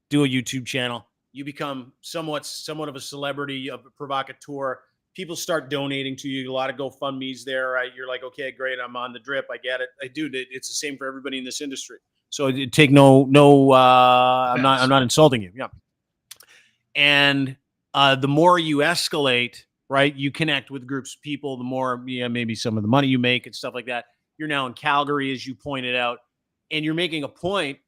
do a YouTube channel, you become somewhat of a celebrity, a provocateur. people start donating to you. A lot of GoFundMe's there, right? You're like, okay, great. I'm on the drip. I get it. It's the same for everybody in this industry. So take no, I'm not insulting you. Yeah. And the more you escalate, right, you connect with groups of people, the more, maybe some of the money you make and stuff like that. You're now in Calgary, as you pointed out, and you're making a point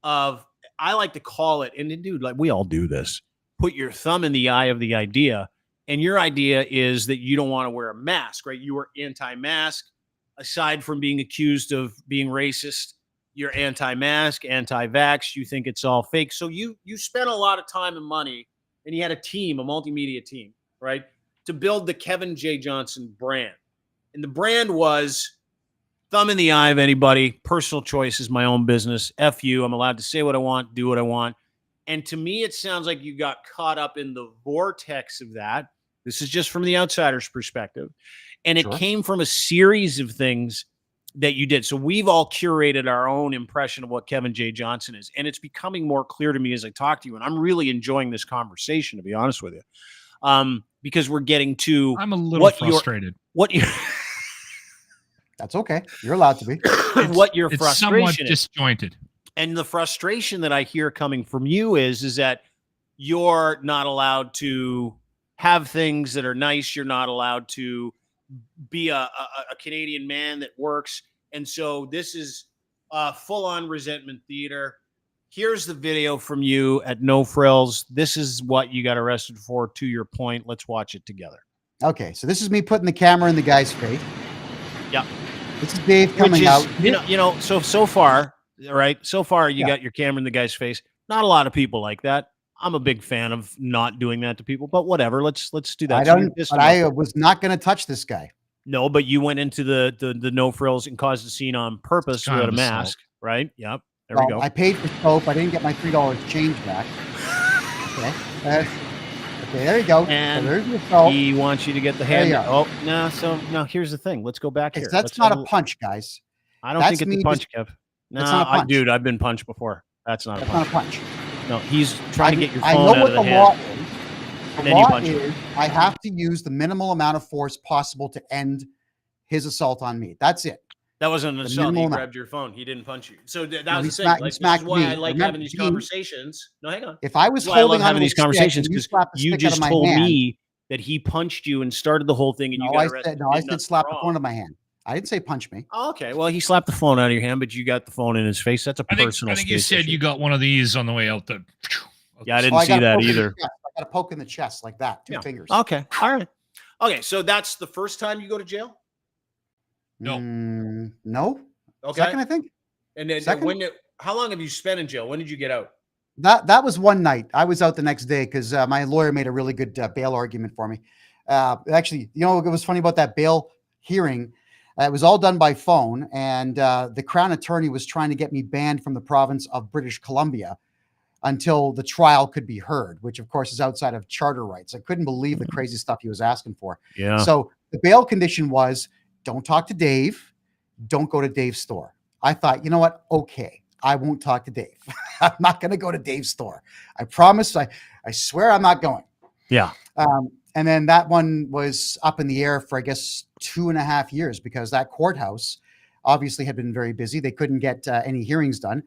of, I like to call it, and dude, like we all do this, put your thumb in the eye of the idea. And your idea is that you don't want to wear a mask, right? You are anti-mask. Aside from being accused of being racist, you're anti-mask, anti-vax. You think it's all fake. So you spent a lot of time and money, and you had a team, a multimedia team, right, to build the Kevin J. Johnson brand. And the brand was thumb in the eye of anybody. Personal choice is my own business. F you. I'm allowed to say what I want, do what I want. And to me, it sounds like you got caught up in the vortex of that. This is just from the outsider's perspective. And it came from a series of things that you did. So we've all curated our own impression of what Kevin J. Johnson is. And it's becoming more clear to me as I talk to you. And I'm really enjoying this conversation, to be honest with you. Because we're getting to... I'm a little frustrated. That's okay. You're allowed to be. What your it's frustration somewhat is. disjointed. And the frustration that I hear coming from you is that you're not allowed to have things that are nice. You're not allowed to be a Canadian man that works. And so this is full-on resentment theater. Here's the video from you at No Frills. This is what you got arrested for, to your point. Let's watch it together. Okay, so this is me putting the camera in the guy's face. Yeah. This is Dave coming out. So far, all right, so far you got your camera in the guy's face. Not a lot of people like that. I'm a big fan of not doing that to people, but whatever. Let's do that. I was not going to touch this guy. No, but you went into the No Frills and caused a scene on purpose without a mask, right? Yep. There we go. I paid for soap. I didn't get my $3 change back. Okay. Okay, there you go. And so there's your soap. he wants you to get the hand. Oh, no. So now here's the thing. Let's go back here. That's not a punch, guys. I don't think it's a punch, Kev. No, dude, I've been punched before. That's not a punch. Not a punch. No, he's trying to get your phone I know out what of the the hand. law is. The law is I have to use the minimal amount of force possible to end his assault on me. That's it. That wasn't an assault. He grabbed your phone. He didn't punch you. So that was the thing. Like, this is why I like having these conversations. No, hang on. If I was holding having these conversations, because you just told me that he punched you and started the whole thing, and you got arrested. I said slap the phone out of my hand. I didn't say punch me. Oh, okay. Well, he slapped the phone out of your hand, but you got the phone in his face. That's a personal. I think you said you got one of these on the way out. Yeah, I didn't see that either. I got a poke in the chest like that. Two fingers. Okay. All right. Okay. So that's the first time you go to jail? No. No. Okay. Second, I think. And then how long have you spent in jail? When did you get out? That was one night. I was out the next day because my lawyer made a really good bail argument for me. Actually, what was funny about that bail hearing? It was all done by phone, and the Crown attorney was trying to get me banned from the province of British Columbia until the trial could be heard, which of course is outside of charter rights. I couldn't believe the crazy stuff he was asking for. Yeah. So the bail condition was, don't talk to Dave. Don't go to Dave's store. I thought, you know what? Okay, I won't talk to Dave. I'm not going to go to Dave's store. I promise. I swear I'm not going. Yeah. And then that one was up in the air for, I guess, 2.5 years because that courthouse obviously had been very busy. They couldn't get any hearings done.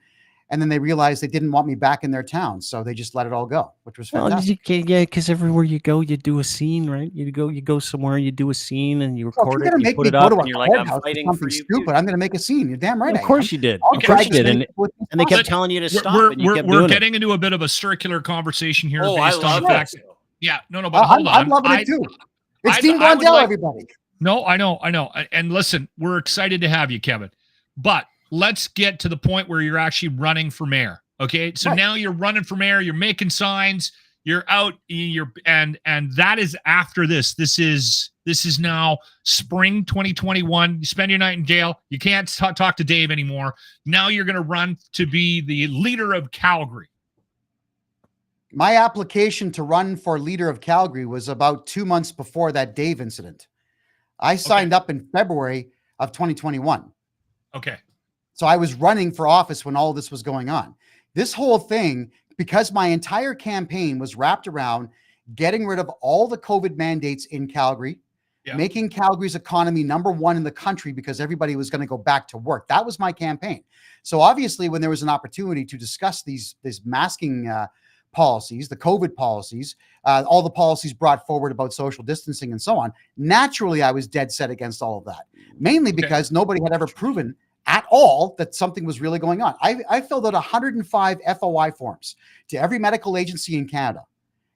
And then they realized they didn't want me back in their town. So they just let it all go, which was fantastic. Yeah, because everywhere you go, you do a scene, right? You go somewhere, you do a scene, and you record it, you put it up, and you're like, I'm fighting for you. Stupid. I'm going to make a scene. You're damn right. Of course you did. Of course you did. And they kept telling you to stop, and you kept doing it. We're getting into a bit of a circular conversation here based on the fact. Yeah, no, but hold on. I'm loving it too. It's Dean Blundell, everybody. No, I know. And listen, we're excited to have you, Kevin. But let's get to the point where you're actually running for mayor. Okay, so now you're running for mayor. You're making signs. You're out. And that is after this. This is now spring 2021. You spend your night in jail. You can't talk to Dave anymore. Now you're going to run to be the leader of Calgary. My application to run for leader of Calgary was about 2 months before that Dave incident. I signed up in February of 2021. Okay. So I was running for office when all this was going on. This whole thing, because my entire campaign was wrapped around getting rid of all the COVID mandates in Calgary, making Calgary's economy #1 in the country because everybody was going to go back to work. That was my campaign. So obviously, when there was an opportunity to discuss these masking policies, the COVID policies, all the policies brought forward about social distancing and so on, naturally, I was dead set against all of that, mainly because nobody had ever proven at all that something was really going on. I filled out 105 FOI forms to every medical agency in Canada.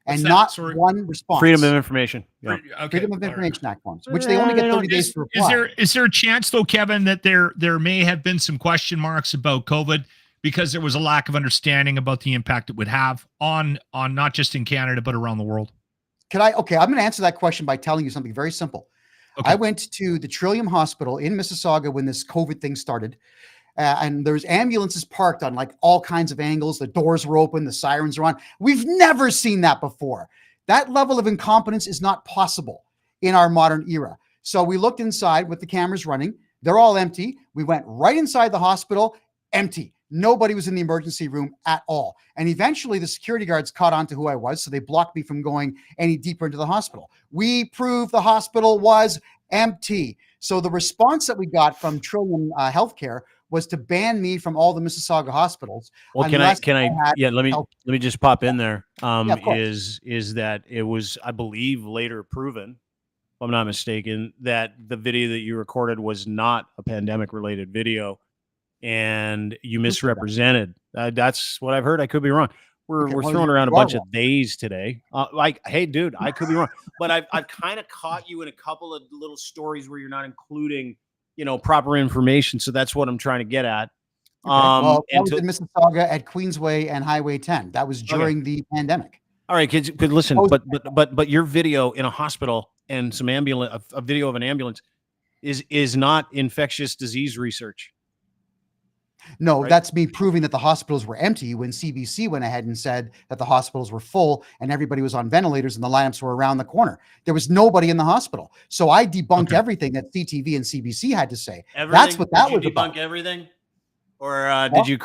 And not one response. Freedom of Information. Yeah. Freedom of Information Act forms, which they only get 30 days to reply. Is there a chance, though, Kevin, that there may have been some question marks about COVID because there was a lack of understanding about the impact it would have on not just in Canada, but around the world? Okay, I'm going to answer that question by telling you something very simple. Okay. I went to the Trillium Hospital in Mississauga when this COVID thing started. And there's ambulances parked on like all kinds of angles. The doors were open. The sirens are on. We've never seen that before. That level of incompetence is not possible in our modern era. So we looked inside with the cameras running. They're all empty. We went right inside the hospital, empty. Nobody was in the emergency room at all. And eventually the security guards caught on to who I was. So they blocked me from going any deeper into the hospital. We proved the hospital was empty. So the response that we got from Trillium Healthcare was to ban me from all the Mississauga hospitals. Well, let me just pop in there. Is that it was, I believe, later proven, if I'm not mistaken, that the video that you recorded was not a pandemic related video and you misrepresented. That's what I've heard. I could be wrong. We're throwing around a bunch of days today. Hey, dude, I could be wrong, but I've kind of caught you in a couple of little stories where you're not including proper information. So that's what I'm trying to get at. That was in Mississauga at Queensway and Highway 10. That was during the pandemic. All right, kids, could listen, but your video in a hospital and some ambulance, a video of an ambulance is not infectious disease research. No, right? That's me proving that the hospitals were empty when CBC went ahead and said that the hospitals were full and everybody was on ventilators and the lineups were around the corner. There was nobody in the hospital. So I debunked everything that CTV and CBC had to say. That's what that was about. Debunk everything? Or did you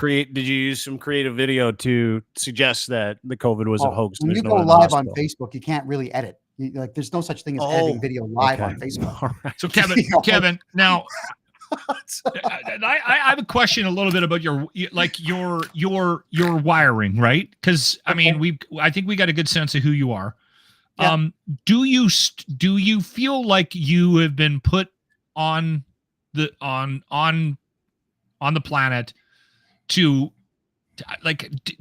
use some creative video to suggest that the COVID was a hoax? When you go live on Facebook, you can't really edit. There's no such thing as editing video live on Facebook. All right. So Kevin, now I have a question a little bit about your wiring, right? Because I mean, I think we got a good sense of who you are. Yeah. Do you feel like you have been put on the planet to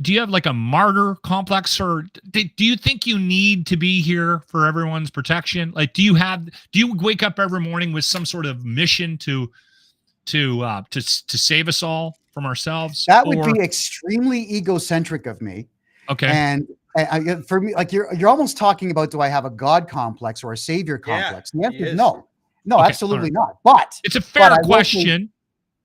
do you have like a martyr complex, or do you think you need to be here for everyone's protection? Like, do you wake up every morning with some sort of mission to save us all from ourselves? That would be extremely egocentric of me. Okay. And for me, like you're almost talking about, do I have a God complex or a savior complex? And the answer is no, okay, absolutely not. But it's a fair question.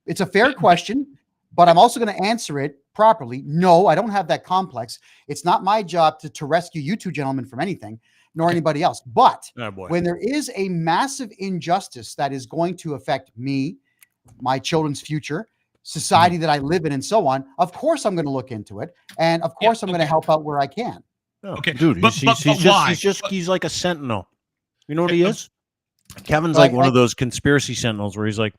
It's a fair question, but I'm also going to answer it properly. No, I don't have that complex. It's not my job to rescue you two gentlemen from anything, nor anybody else. But when there is a massive injustice that is going to affect me, my children's future, society that I live in, and so on, of course I'm going to look into it, and of course I'm going to help out where I can. Okay, dude, he's like a sentinel. You know what he is? Kevin's like one of those conspiracy sentinels where he's like,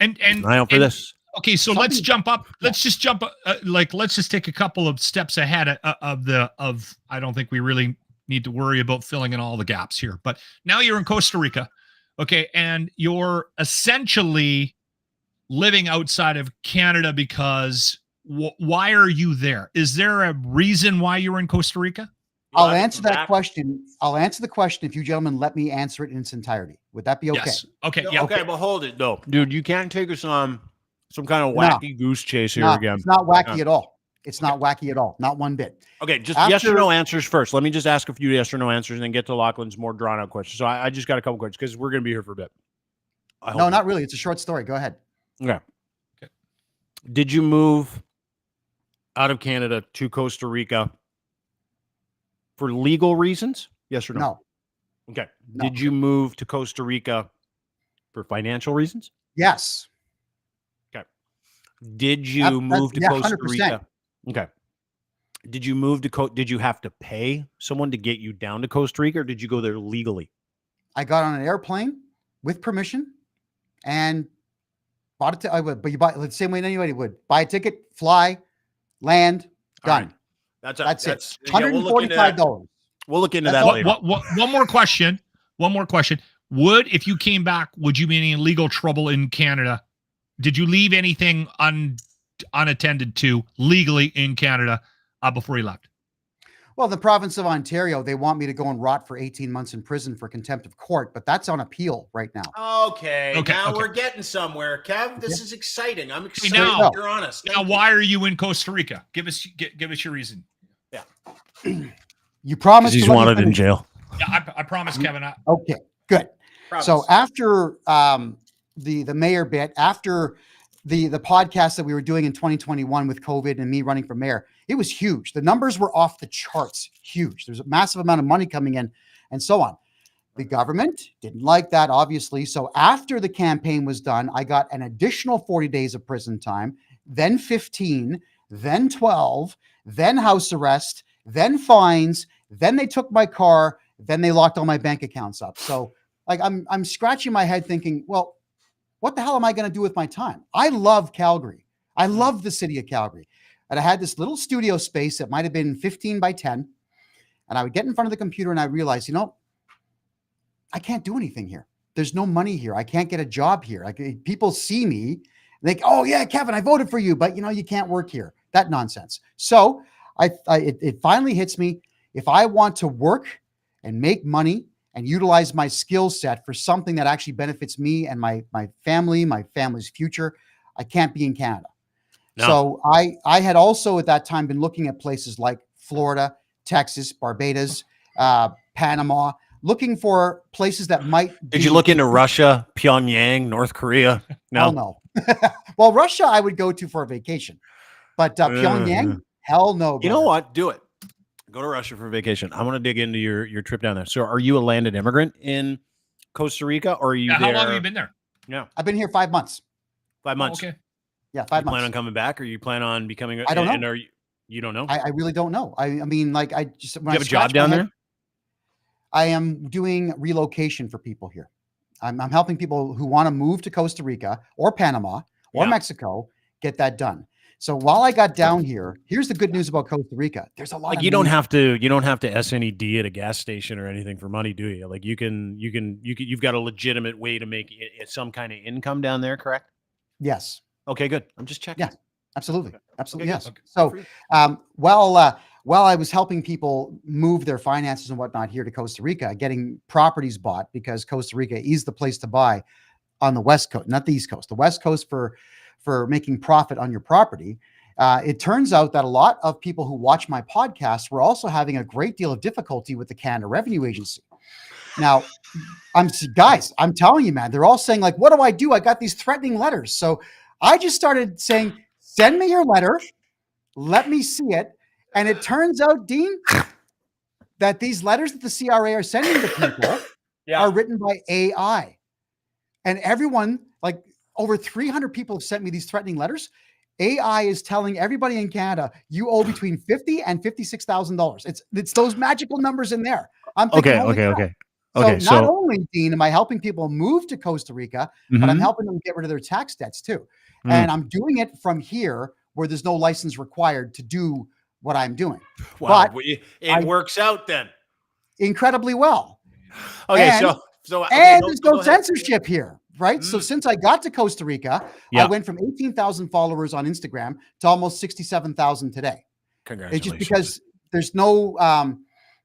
and eye out for this. Okay, so let's jump up. Let's just jump. Let's just take a couple of steps ahead of. I don't think we really need to worry about filling in all the gaps here. But now you're in Costa Rica, okay, and you're essentially living outside of Canada because why are you there? Is there a reason why you're in Costa Rica? I'll answer that question. I'll answer the question if you gentlemen let me answer it in its entirety. Would that be okay? Yes. Okay. Yeah. Okay, but hold it though, dude. You can't take us on some kind of wacky goose chase here again. It's not wacky at all. It's not wacky at all. Not one bit. Okay, just yes or no answers first. Let me just ask a few yes or no answers and then get to Lachlan's more drawn out questions. So I just got a couple questions because we're going to be here for a bit. No, not really. It's a short story. Go ahead. Okay. Did you move out of Canada to Costa Rica for legal reasons? Yes or no? No. Okay. No. Did you move to Costa Rica for financial reasons? Yes. Okay. Did you move to Costa Rica? Okay. Did you move to did you have to pay someone to get you down to Costa Rica, or did you go there legally? I got on an airplane with permission and bought it. I would, but you buy the same way anybody would buy a ticket, fly, land, done. Right. That's it. $145. We'll look into that later. One more question. One more question. If you came back, would you be in legal trouble in Canada? Did you leave anything unattended to legally in Canada before you left? Well, the province of Ontario, they want me to go and rot for 18 months in prison for contempt of court, but that's on appeal right now. Okay. Now we're getting somewhere, Kev. This is exciting. I'm excited. Now, you're honest. Now, why are you in Costa Rica? Give us your reason. Yeah. You promised. He's wanted in jail. Yeah, I promise, Kevin. Okay, good. Promise. So after the mayor bit, after the podcast that we were doing in 2021 with COVID and me running for mayor, it was huge. The numbers were off the charts, huge. There's a massive amount of money coming in and so on. The government didn't like that, obviously. So after the campaign was done, I got an additional 40 days of prison time, then 15, then 12, then house arrest, then fines, then they took my car, then they locked all my bank accounts up. So like I'm scratching my head thinking, well, what the hell am I going to do with my time? I love Calgary. I love the city of Calgary. And I had this little studio space that might have been 15 by 10. And I would get in front of the computer and I realized, I can't do anything here. There's no money here. I can't get a job here. Like people see me, like, oh yeah, Kevin, I voted for you, but you can't work here. That nonsense. So it finally hits me. If I want to work and make money and utilize my skill set for something that actually benefits me and my family, my family's future, I can't be in Canada. No. So I had also at that time been looking at places like Florida, Texas, Barbados, Panama, looking for places that might. Did you look into Russia, Pyongyang, North Korea? No. No. Well, Russia I would go to for a vacation, but Pyongyang, hell no. Brother. You know what? Do it. Go to Russia for vacation. I want to dig into your trip down there. So are you a landed immigrant in Costa Rica, or are you there? How long have you been there? Yeah. I've been here 5 months. 5 months. Okay. Yeah, 5 months. Plan on coming back, or you plan on becoming? I don't know. And you don't know? I really don't know. I mean, like I just when you have a job down there. I am doing relocation for people here. I'm helping people who want to move to Costa Rica or Panama or Mexico get that done. So while I got down here, here's the good news about Costa Rica. There's a lot of you don't have to SNED at a gas station or anything for money, do you? Like you've got a legitimate way to make some kind of income down there, correct? Yes. Okay, good. I'm just checking. Yeah, absolutely. Absolutely. Okay, Yes. okay. So while I was helping people move their finances and whatnot here to Costa Rica, getting properties bought, because Costa Rica is the place to buy on the West Coast, not the East Coast, the West Coast for making profit on your property. It turns out that a lot of people who watch my podcast were also having a great deal of difficulty with the Canada Revenue Agency. Now, I'm telling you, man, they're all saying like, what do I do? I got these threatening letters. So I just started saying, send me your letter. Let me see it. And it turns out, Dean, that these letters that the CRA are sending to people are written by AI. And everyone, like over 300 people have sent me these threatening letters. AI is telling everybody in Canada, you owe between $50,000 and $56,000. It's those magical numbers in there. I'm thinking, okay. So not only, Dean, am I helping people move to Costa Rica, but I'm helping them get rid of their tax debts too. And I'm doing it from here where there's no license required to do what I'm doing. Wow, but it works out then incredibly well. Okay, and, there's no censorship here, right? So since I got to Costa Rica, I went from 18,000 followers on Instagram to almost 67,000 today. Congratulations. It's just because there's no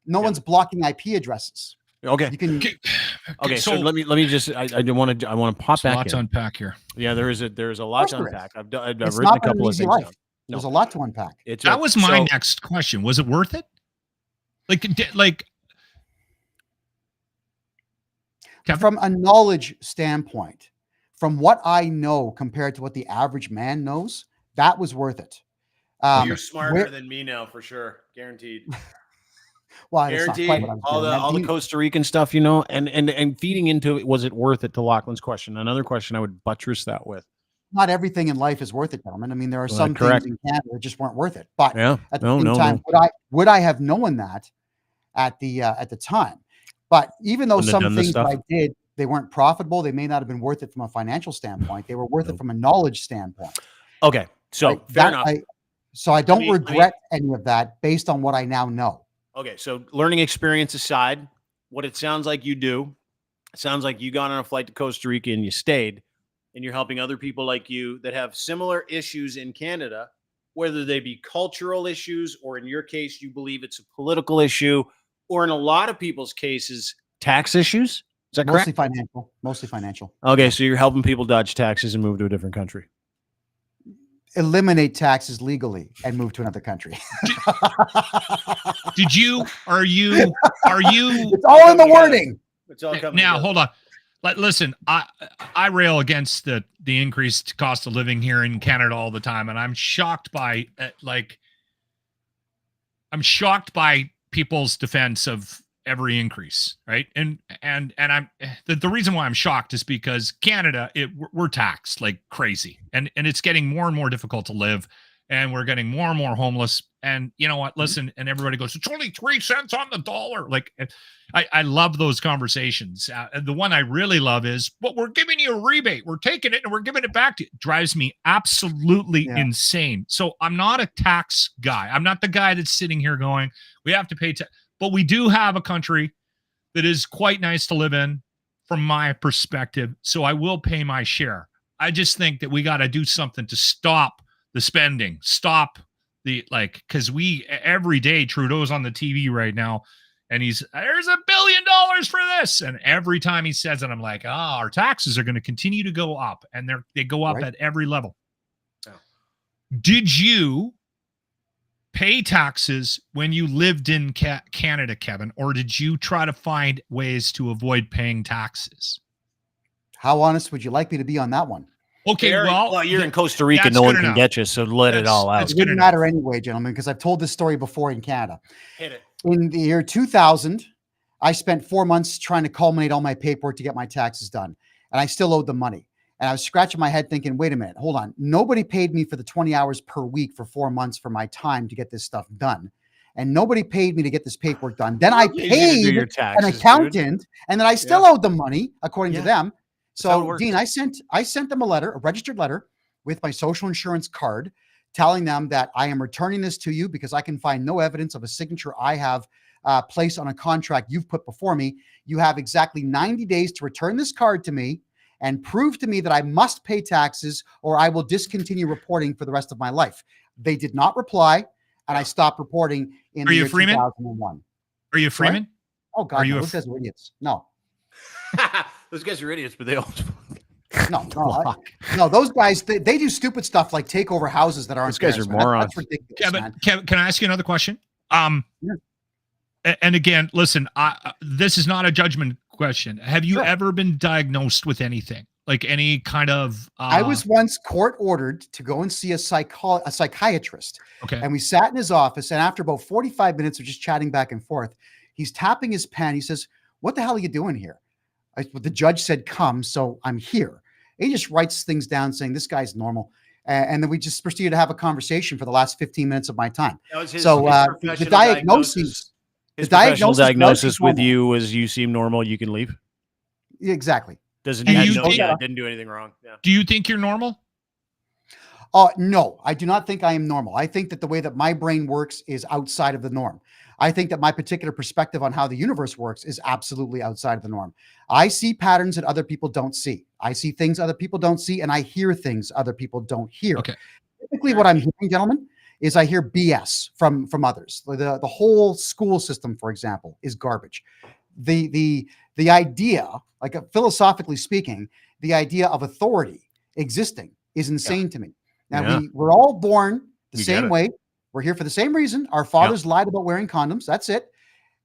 one's blocking IP addresses. Okay. You can. Okay. So let me just. I want to pop back. Lots to unpack here. Yeah, there is a lot to unpack. I've written a couple of things down. No. There's a lot to unpack. That was my next question. Was it worth it? Like from a knowledge standpoint, from what I know compared to what the average man knows, that was worth it. You're smarter than me now, for sure, guaranteed. Well, guaranteed. All the Costa Rican stuff, and feeding into it, was it worth it? To Lachlan's question, another question I would buttress that with. not everything in life is worth it, gentlemen. I mean, there are some correct. things in Canada that just weren't worth it. But Yeah. at the same time, would I have known that at the time? But even though Wouldn't have some done this things that stuff. I did, they weren't profitable, they may not have been worth it from a financial standpoint. They were worth it from a knowledge standpoint. Okay. So Right? fair enough. So I don't me- let me- regret any of that based on what I now know. Okay. So learning experience aside, what it sounds like you do, it sounds like you got on a flight to Costa Rica and you stayed, and you're helping other people like you that have similar issues in Canada, whether they be cultural issues, or in your case, you believe it's a political issue, or in a lot of people's cases, tax issues. Is that correct? Mostly financial. Okay. So you're helping people dodge taxes and move to a different country. Eliminate taxes legally and move to another country. Are you It's all in the wording. It's all coming now, together. hold on. Listen, I rail against the increased cost of living here in Canada all the time, and I'm shocked by people's defense of every increase, right? And I'm the reason why I'm shocked is because Canada, we're taxed like crazy, and it's getting more and more difficult to live, and we're getting more and more homeless. And you know what? Listen, and everybody goes, it's only 3 cents on the dollar. Like, I love those conversations. The one I really love is, but we're giving you a rebate. We're taking it and we're giving it back to you. It drives me absolutely insane. So I'm not a tax guy. I'm not the guy that's sitting here going, we have to pay tax. But we do have a country that is quite nice to live in from my perspective. So I will pay my share. I just think that we got to do something to stop the spending, because every day Trudeau's on the TV right now and there's $1 billion for this. And every time he says it, I'm like, our taxes are going to continue to go up, and they go up at every level. Yeah. Did you pay taxes when you lived in Canada, Kevin, or did you try to find ways to avoid paying taxes? How honest would you like me to be on that one? Okay, well, you're in Costa Rica. No one can get you, so let it all out. It wouldn't matter anyway, gentlemen, because I've told this story before in Canada. Hit it. In the year 2000, I spent 4 months trying to culminate all my paperwork to get my taxes done, and I still owed them money. And I was scratching my head thinking, wait a minute, hold on. Nobody paid me for the 20 hours per week for 4 months for my time to get this stuff done. And nobody paid me to get this paperwork done. Then I paid an accountant, and then I still owed them money, according to them. So, Dean, I sent them a registered letter with my social insurance card, telling them that I am returning this to you because I can find no evidence of a signature I have placed on a contract you've put before me. You have exactly 90 days to return this card to me and prove to me that I must pay taxes, or I will discontinue reporting for the rest of my life. They did not reply, and I stopped reporting in the year 2001. Are you Freeman? Oh, God, those guys are idiots. No. Those guys are idiots, but they all... No, those guys, they do stupid stuff like take over houses that aren't. Those guys are morons. That's ridiculous, Kevin, can I ask you another question? And again, listen, this is not a judgment question. Have you ever been diagnosed with anything, like any kind of? I was once court ordered to go and see a psychiatrist. Okay. And we sat in his office, and after about 45 minutes of just chatting back and forth, he's tapping his pen. He says, "What the hell are you doing here?" The judge said, "Come," so I'm here. He just writes things down saying this guy's normal. And then we just proceeded to have a conversation for the last 15 minutes of my time. The diagnosis. His professional diagnosis with you was you seem normal, you can leave. Exactly. Didn't do anything wrong. Yeah. Do you think you're normal? No, I do not think I am normal. I think that the way that my brain works is outside of the norm. I think that my particular perspective on how the universe works is absolutely outside of the norm. I see patterns that other people don't see. I see things other people don't see, and I hear things other people don't hear. Okay. Typically what I'm hearing, gentlemen, is I hear BS from others. The whole school system, for example, is garbage. The idea, like philosophically speaking, the idea of authority existing is insane to me. Now, we're all born the same way. We're here for the same reason. Our fathers lied about wearing condoms. That's it.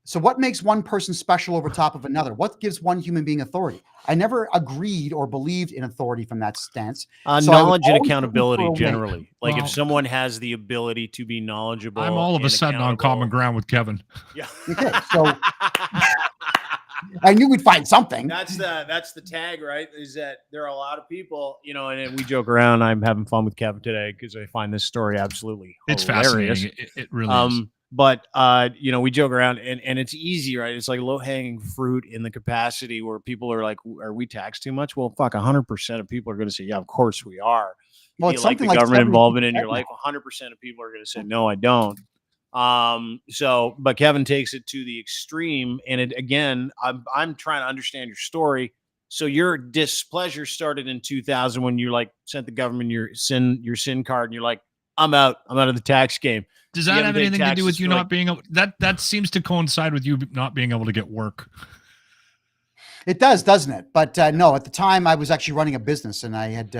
So what makes one person special over top of another? What gives one human being authority? I never agreed or believed in authority from that stance. Knowledge and accountability generally. Like if someone has the ability to be knowledgeable. I'm all of a sudden on common ground with Kevin. Yeah. Okay, so I knew we'd find something. That's the tag, right? Is that there are a lot of people, you know, and we joke around. I'm having fun with Kevin today because I find this story absolutely It's hilarious. fascinating. It really is. But you know, we joke around and it's easy, right? It's like low-hanging fruit in the capacity where people are like, are we taxed too much? Well, fuck, 100% of people are going to say, yeah, of course we are. Well, Do it's you like the something like government involvement in 70% your life? now. 100% of people are going to say, no, I don't. But Kevin takes it to the extreme. And it, again, I'm trying to understand your story. So your displeasure started in 2000 when you like sent the government your sin card and you're like, I'm out of the tax game. Does that have anything to do with you not being able, that seems to coincide with you not being able to get work? It does, doesn't it? But no, at the time I was actually running a business and I had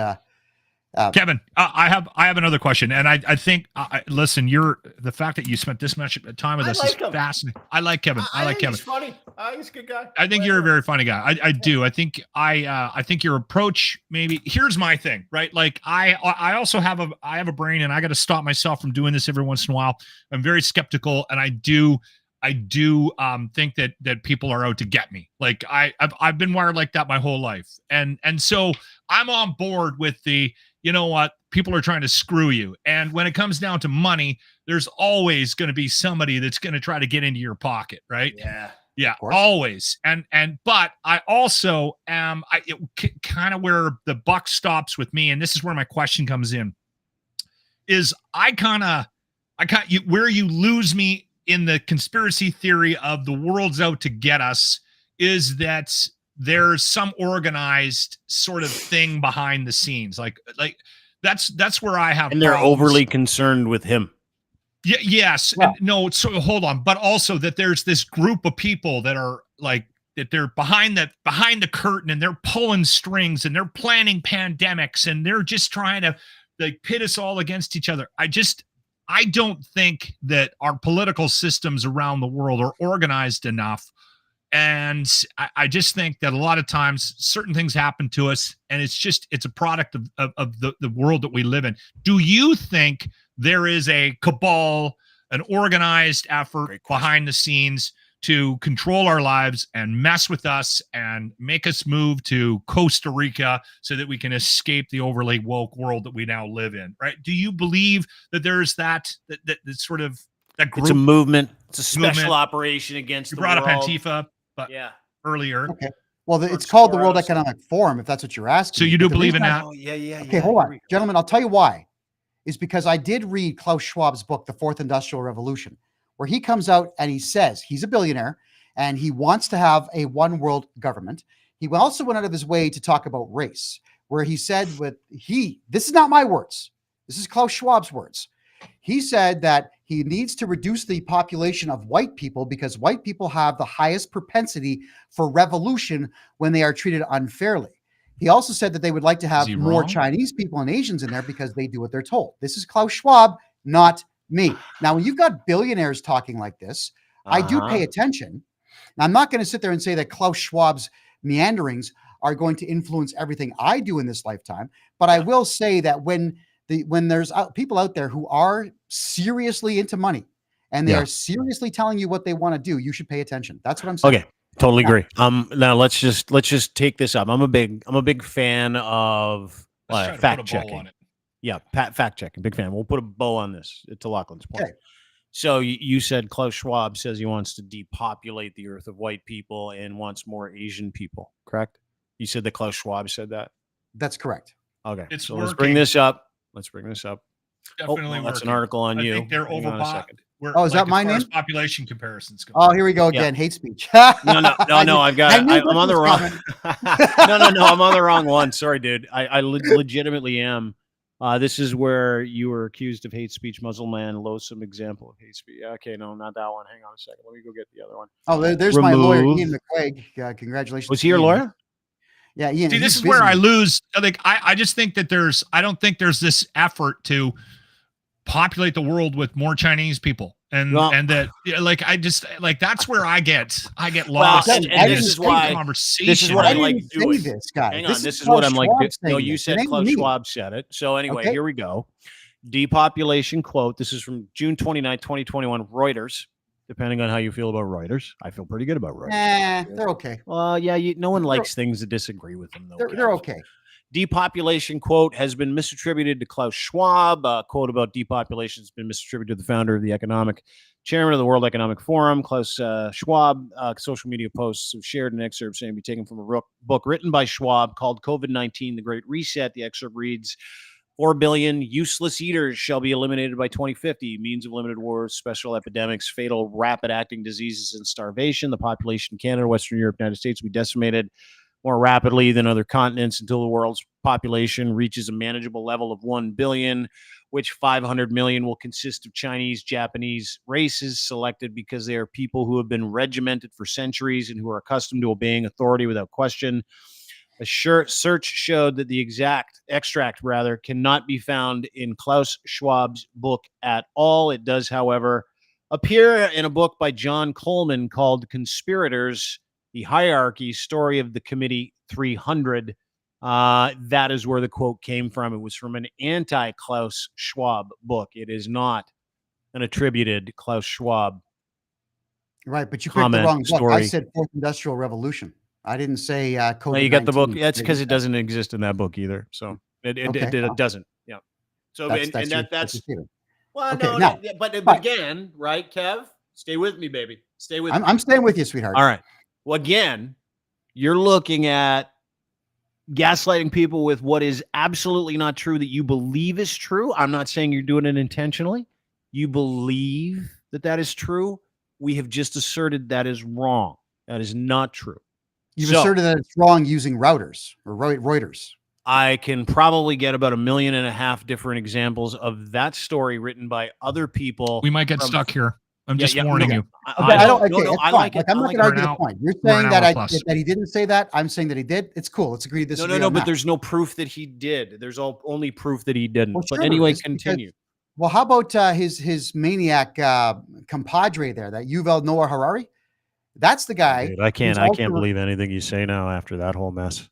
Kevin, I have another question, and I think listen, the fact that you spent this much time with us is fascinating. I like Kevin. I like Kevin. He's funny. He's a good guy. I think you're a very funny guy. I do. I think I think your approach, maybe here's my thing, right? Like I also have a brain, and I got to stop myself from doing this every once in a while. I'm very skeptical, and I do think that people are out to get me. Like I've been wired like that my whole life, and so I'm on board with the, you know what, people are trying to screw you. And when it comes down to money, there's always going to be somebody that's going to try to get into your pocket, right? Yeah, always. But I also am, kind of where the buck stops with me, and this is where my question comes in, is where you lose me in the conspiracy theory of the world's out to get us is that there's some organized sort of thing behind the scenes. Like that's where I have. And they're overly concerned with him. Yeah. Yes. Well, no. So hold on. But also that there's this group of people that are like, that they're behind the curtain and they're pulling strings and they're planning pandemics and they're just trying to like pit us all against each other. I don't think that our political systems around the world are organized enough. And I just think that a lot of times certain things happen to us and it's a product of the world that we live in. Do you think there is a cabal, an organized effort behind the scenes to control our lives and mess with us and make us move to Costa Rica so that we can escape the overly woke world that we now live in, right? Do you believe that there's that sort of that group? It's a movement. It's a special operation against you the brought world. up Antifa, but earlier. Okay. Well, it's called the World Economic Forum, if that's what you're asking. So you do believe in that? Oh, yeah. Okay, hold on. Gentlemen, I'll tell you why. Is because I did read Klaus Schwab's book, The Fourth Industrial Revolution, where he comes out and he says he's a billionaire and he wants to have a one world government. He also went out of his way to talk about race, where he said this is not my words. This is Klaus Schwab's words. He said that he needs to reduce the population of white people because white people have the highest propensity for revolution when they are treated unfairly. He also said that they would like to have more Chinese people and Asians in there because they do what they're told. This is Klaus Schwab, not me. Now, when you've got billionaires talking like this, I do pay attention. Now, I'm not going to sit there and say that Klaus Schwab's meanderings are going to influence everything I do in this lifetime. But I will say that when there's people out there who are seriously into money and they are seriously telling you what they want to do, you should pay attention. That's what I'm saying. Okay. Totally agree. Now let's just take this up. I'm a big fan of fact checking. Yeah, fact checking. Big fan. We'll put a bow on this. To Lachlan's point. Okay. So you said Klaus Schwab says he wants to depopulate the earth of white people and wants more Asian people, correct? You said that Klaus Schwab said that? That's correct. Okay. So let's bring this up. Definitely that's an article on you. I think they're overbought. Is that my name? Population comparisons. Oh, here we go again. Hate speech. No. I'm on the wrong. No. I'm on the wrong one. Sorry, dude. I legitimately am. This is where you were accused of hate speech. Muslim loathsome example of hate speech. Okay, no, not that one. Hang on a second. Let me go get the other one. Oh, there's my lawyer, Ian McQuaig. Congratulations. Was he your lawyer? Yeah, Ian. See, this is where I lose. I just think that I don't think there's this effort to populate the world with more Chinese people. And that that's where I get lost. And this is why conversation. This is what I like doing. This guy. Hang on, this is what I'm like. No, you said Klaus Schwab said it. So anyway, here we go. Depopulation quote. This is from June 29, 2021, Reuters. depending on how you feel about Reuters. I feel pretty good about Reuters. They're okay. Well, yeah, no one likes things that disagree with them, though. They're okay. Depopulation quote has been misattributed to Klaus Schwab. Quote about depopulation has been misattributed to the founder of the chairman of the World Economic Forum, Klaus Schwab. Social media posts have shared an excerpt saying to be taken from a book written by Schwab called COVID-19, The Great Reset. The excerpt reads, 4 billion useless eaters shall be eliminated by 2050. Means of limited wars, special epidemics, fatal rapid-acting diseases, and starvation. The population in Canada, Western Europe, United States will be decimated more rapidly than other continents until the world's population reaches a manageable level of 1 billion, which 500 million will consist of Chinese, Japanese races selected because they are people who have been regimented for centuries and who are accustomed to obeying authority without question. A search showed that the extract cannot be found in Klaus Schwab's book at all. It does, however, appear in a book by John Coleman called Conspirators, the Hierarchy Story of the Committee 300. That is where the quote came from. It was from an anti-Klaus Schwab book. It is not an attributed Klaus Schwab. Right, but you picked the wrong book. I said Fourth Industrial Revolution. I didn't say COVID-19. No, you got the book. That's because it doesn't exist in that book either. So it doesn't. Yeah. So that's well, okay, no, but again, right, Kev? Stay with me, baby. Stay with me. I'm staying with you, sweetheart. All right. Well, again, you're looking at gaslighting people with what is absolutely not true that you believe is true. I'm not saying you're doing it intentionally. You believe that is true. We have just asserted that is wrong. That is not true. You've asserted that it's wrong using routers or Reuters. I can probably get about 1.5 million different examples of that story written by other people. We might get stuck here. I'm just warning you. I like it. I'm not going to argue the point. You're saying that he didn't say that. I'm saying that he did. It's cool. Let's agree to disagree. No, but there's no proof that he did. There's only proof that he didn't. Well, but anyway, continue. Well, how about his maniac compadre there, that Yuval Noah Harari? That's the guy. Dude, I can't believe anything you say now after that whole mess.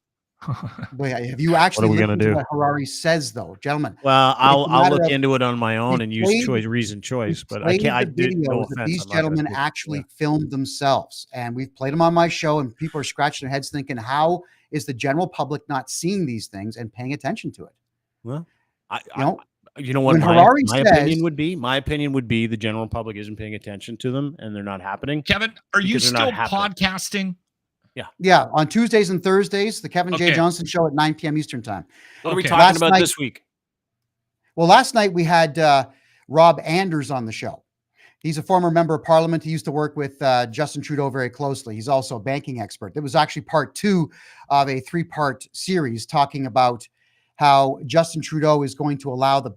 Wait, have you actually listened to what Harari says, though, gentlemen? Well, I'll look into it on my own and use reason choice, but I can't. I did. No offense, these gentlemen actually filmed themselves, and we've played them on my show, and people are scratching their heads thinking, how is the general public not seeing these things and paying attention to it? Well, you know what my opinion would be the general public isn't paying attention to them and they're not happening. Kevin, are you still podcasting? Yeah. On Tuesdays and Thursdays, the Kevin J. Johnson Show at 9 p.m. Eastern time. What are we talking about this week? Well, last night we had Rob Anders on the show. He's a former member of parliament. He used to work with Justin Trudeau very closely. He's also a banking expert. It was actually part 2 of a 3-part series talking about how Justin Trudeau is going to allow the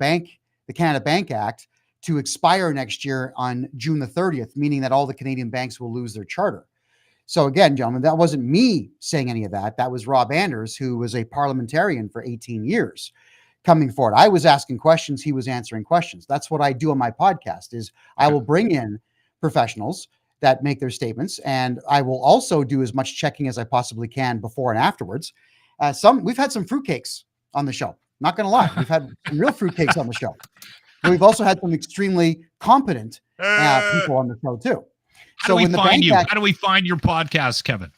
Canada Bank Act to expire next year on June the 30th, meaning that all the Canadian banks will lose their charter. So again, gentlemen, that wasn't me saying any of that. That was Rob Anders, who was a parliamentarian for 18 years, coming forward. I was asking questions. He was answering questions. That's what I do on my podcast is I will bring in professionals that make their statements, and I will also do as much checking as I possibly can before and afterwards. We've had some fruitcakes on the show. Not going to lie. We've had some real fruitcakes on the show. But we've also had some extremely competent people on the show too. How do we find you? How do we find your podcast, Kevin?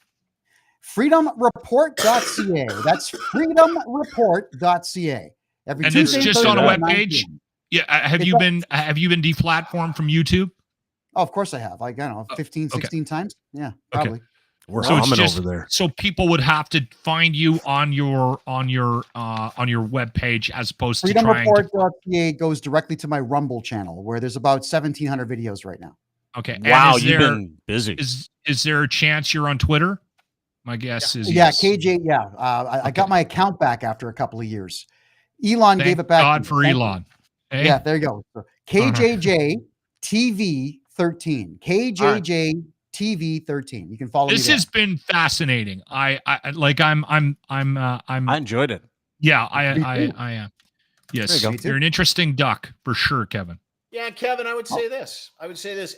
freedomreport.ca. That's freedomreport.ca. And it's just on a webpage. Yeah. Have you been deplatformed from YouTube? Oh, of course I have. Like, I don't know, 15, 16 times. Yeah, probably. Okay. We're humming over there. So people would have to find you on your webpage as opposed to freedomreport.ca goes directly to my Rumble channel where there's about 1,700 videos right now. Okay. Wow, you've been busy. Is there a chance you're on Twitter? My guess is yes. KJ. Yeah, I got my account back after a couple of years. Elon gave it back. God for Elon. Hey? Yeah, there you go. So, KJJ TV 13. KJJ TV 13. You can follow me. This has been fascinating. I'm I enjoyed it. Yeah, I am. Yes, you're an interesting duck for sure, Kevin. Yeah, Kevin, I would say this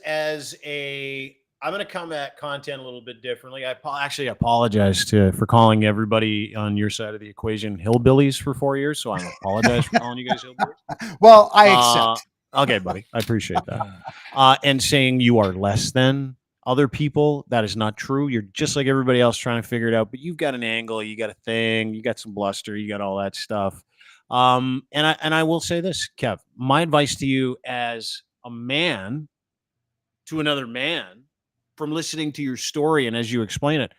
as I'm going to come at content a little bit differently. I actually apologize for calling everybody on your side of the equation hillbillies for 4 years. So I apologize for calling you guys hillbillies. Well, I accept. Okay, buddy. I appreciate that. And saying you are less than other people, that is not true. You're just like everybody else trying to figure it out, but you've got an angle, you got a thing, you got some bluster, you got all that stuff. And I will say this, Kev, my advice to you as a man to another man from listening to your story and as you explain it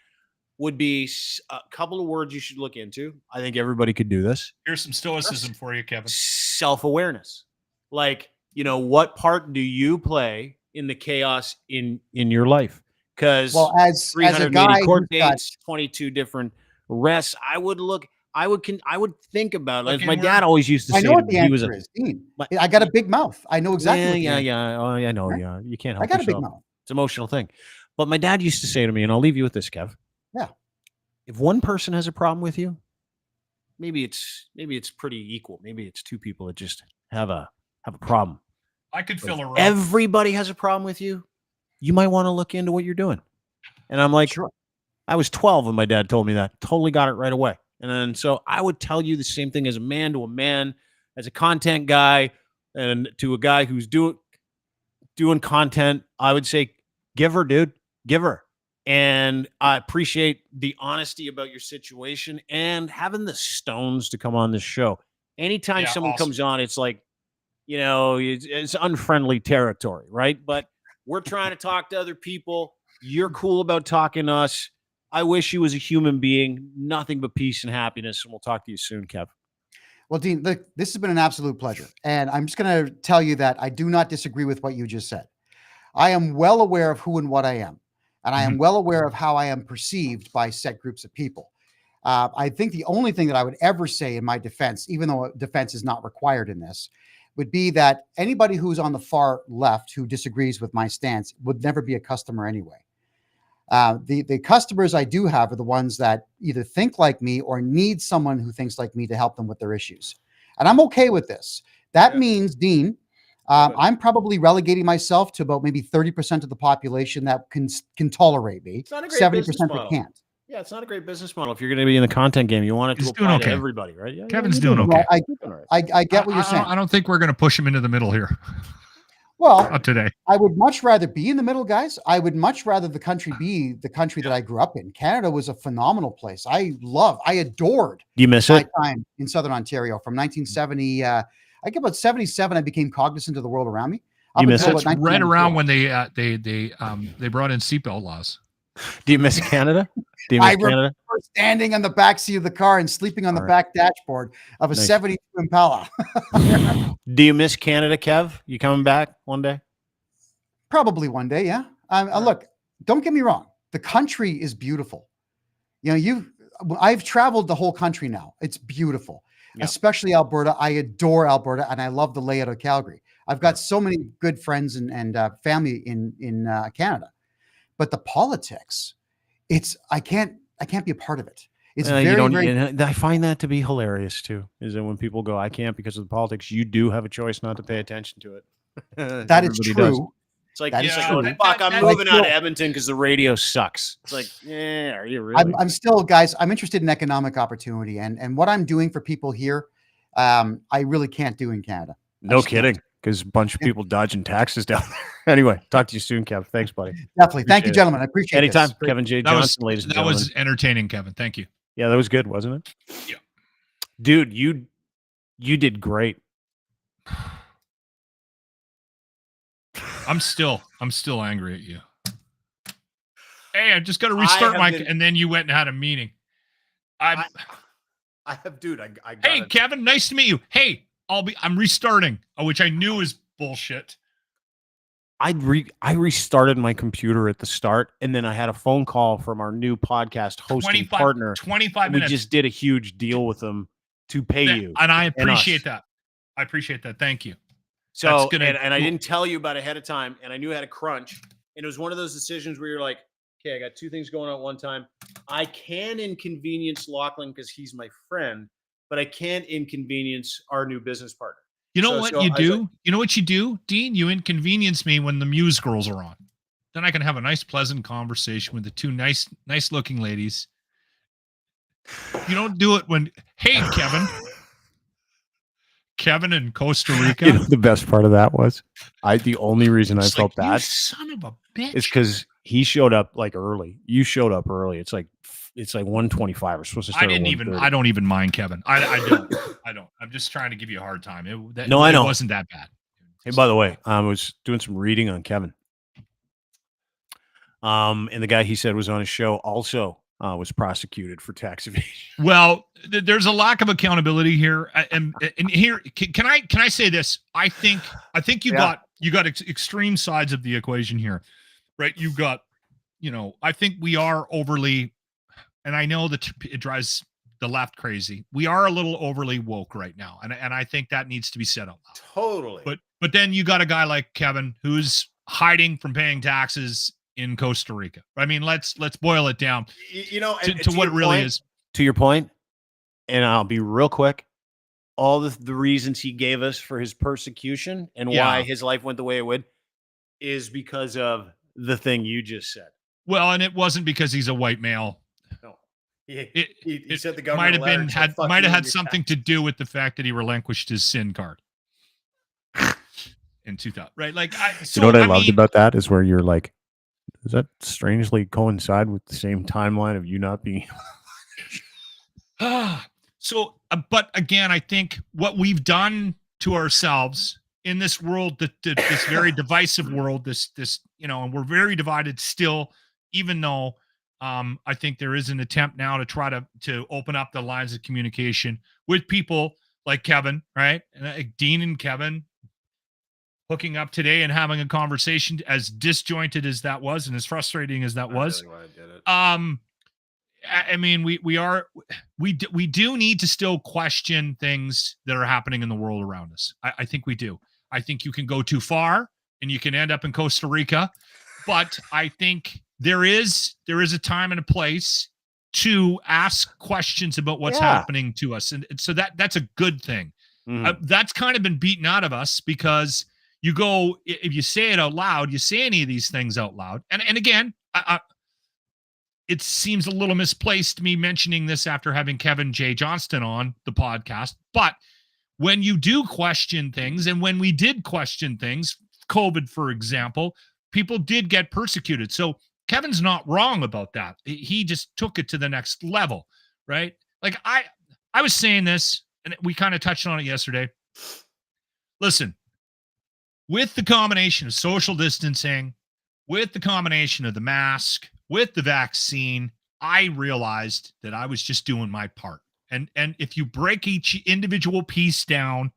would be a couple of words you should look into. I think everybody could do this. Here's some stoicism for you, Kevin. Self-awareness. Like, what part do you play in the chaos in your life? Because as a guy court dates, 22 different arrests, I would think about it. Like my dad always used to say, I know what the answer is, Dean. I got a big mouth. I know exactly. Yeah. Oh, I know. Right? Yeah, you can't help. I got yourself. a big mouth. It's an emotional thing. But my dad used to say to me, and I'll leave you with this, Kev. Yeah. If one person has a problem with you, maybe it's pretty equal. Maybe it's two people that just have a problem. I could fill a room. Everybody has a problem with you. You might want to look into what you're doing. And I'm like, sure. I was 12 when my dad told me that. Totally got it right away. And then so I would tell you the same thing as a man to a man, as a content guy, and to a guy who's doing content. I would say, give her, dude, give her. And I appreciate the honesty about your situation and having the stones to come on this show. Anytime someone comes on, it's like, it's unfriendly territory, right? But we're trying to talk to other people. You're cool about talking to us. I wish you as a human being nothing but peace and happiness. And we'll talk to you soon, Kev. Well, Dean, look, this has been an absolute pleasure. And I'm just going to tell you that I do not disagree with what you just said. I am well aware of who and what I am. And I am well aware of how I am perceived by set groups of people. I think the only thing that I would ever say in my defense, even though defense is not required in this, would be that anybody who's on the far left who disagrees with my stance would never be a customer anyway. The customers I do have are the ones that either think like me or need someone who thinks like me to help them with their issues. And I'm okay with this. That means, Dean, I'm probably relegating myself to about maybe 30% of the population that can tolerate me. 70% that can't. Yeah, it's not a great business model. If you're going to be in the content game, you want it to apply to everybody, right? Yeah, Kevin's doing okay. I get what you're saying. I don't think we're going to push him into the middle here. Well, not today. I would much rather be in the middle, guys. I would much rather the country be the country that I grew up in. Canada was a phenomenal place. I adored. Do you miss my time in Southern Ontario from 1970. I think about 77. I became cognizant of the world around me. You miss it? Right around when they brought in seatbelt laws. Do you miss Canada? Do you miss Canada? Remember standing on the back seat of the car and sleeping on the back dashboard of a 72 Impala. Do you miss Canada, Kev? You coming back one day? Probably one day, yeah. Look, don't get me wrong. The country is beautiful. I've traveled the whole country now. It's beautiful, especially Alberta. I adore Alberta, and I love the layout of Calgary. I've got so many good friends and family in Canada. But the politics, I can't be a part of it. It's I find that to be hilarious too. Is that when people go, I can't because of the politics, you do have a choice not to pay attention to it. That is true. Does. It's like, fuck, I'm moving out of Edmonton because the radio sucks. It's like, are you really? I'm still, guys, I'm interested in economic opportunity and what I'm doing for people here, I really can't do in Canada. No kidding. Because a bunch of people dodging taxes down there. Anyway, talk to you soon, Kev. Thanks, buddy. Definitely. Thank you, gentlemen. I appreciate it. Anytime, Kevin J. Johnson, ladies and gentlemen. That was entertaining, Kevin. Thank you. Yeah, that was good, wasn't it? Yeah. Dude, you did great. I'm still angry at you. Hey, I just got to restart and then you went and had a meeting. I have, dude. I got Hey, Kevin, nice to meet you. Hey, I'm restarting, which I knew is bullshit. I restarted my computer at the start, and then I had a phone call from our new podcast hosting partner. 25 minutes. We just did a huge deal with them to pay you. And I appreciate that. I appreciate that. Thank you. So, and I didn't tell you about it ahead of time, and I knew I had a crunch. And it was one of those decisions where you're like, okay, I got two things going on at one time. I can inconvenience Lachlan because he's my friend, but I can't inconvenience our new business partner. You know what you do? You know what you do, Dean? You inconvenience me when the Muse girls are on. Then I can have a nice, pleasant conversation with the two nice-looking ladies. You don't do it when, hey, Kevin. Kevin in Costa Rica. You know, the best part of that was the only reason I It's felt like, you bad son of a bitch. is because he showed up like early. You showed up early. It's like 1:25. We're supposed to start. I don't even mind Kevin. I don't. I'm just trying to give you a hard time. I know. It wasn't that bad. Hey, by the way, I was doing some reading on Kevin. And the guy he said was on his show also was prosecuted for tax evasion. Well, there's a lack of accountability here, and here can I say this? I think you got extreme sides of the equation here, right? You got, I think we are overly, and I know that it drives the left crazy. We are a little overly woke right now, and I think that needs to be said out loud. Totally. But then you got a guy like Kevin who's hiding from paying taxes in Costa Rica. I mean, let's boil it down, to what it really is. To your point, and I'll be real quick. All the reasons he gave us for his persecution and why his life went the way it would is because of the thing you just said. Well, and it wasn't because he's a white male. No, he said the government might have had something to do with the fact that he relinquished his SIN card in 2000, right? Like, you know what I loved about that is where you're like, does that strangely coincide with the same timeline of you not being? So, but again, I think what we've done to ourselves in this world, this very divisive world, this, and we're very divided still, even though I think there is an attempt now to try to open up the lines of communication with people like Kevin, right? And Dean and Kevin hooking up today and having a conversation, as disjointed as that was and as frustrating as that was. Really why I did it. I mean, we do need to still question things that are happening in the world around us. I think we do. I think you can go too far and you can end up in Costa Rica, but I think there is a time and a place to ask questions about what's happening to us. And so that's a good thing. Mm-hmm. That's kind of been beaten out of us because you go, if you say it out loud, you say any of these things out loud. And again, it seems a little misplaced me mentioning this after having Kevin J. Johnston on the podcast. But when you do question things, and when we did question things, COVID, for example, people did get persecuted. So Kevin's not wrong about that. He just took it to the next level, right? Like I was saying this, and we kind of touched on it yesterday. Listen, with the combination of social distancing, with the combination of the mask, with the vaccine, I realized that I was just doing my part. And if you break each individual piece down,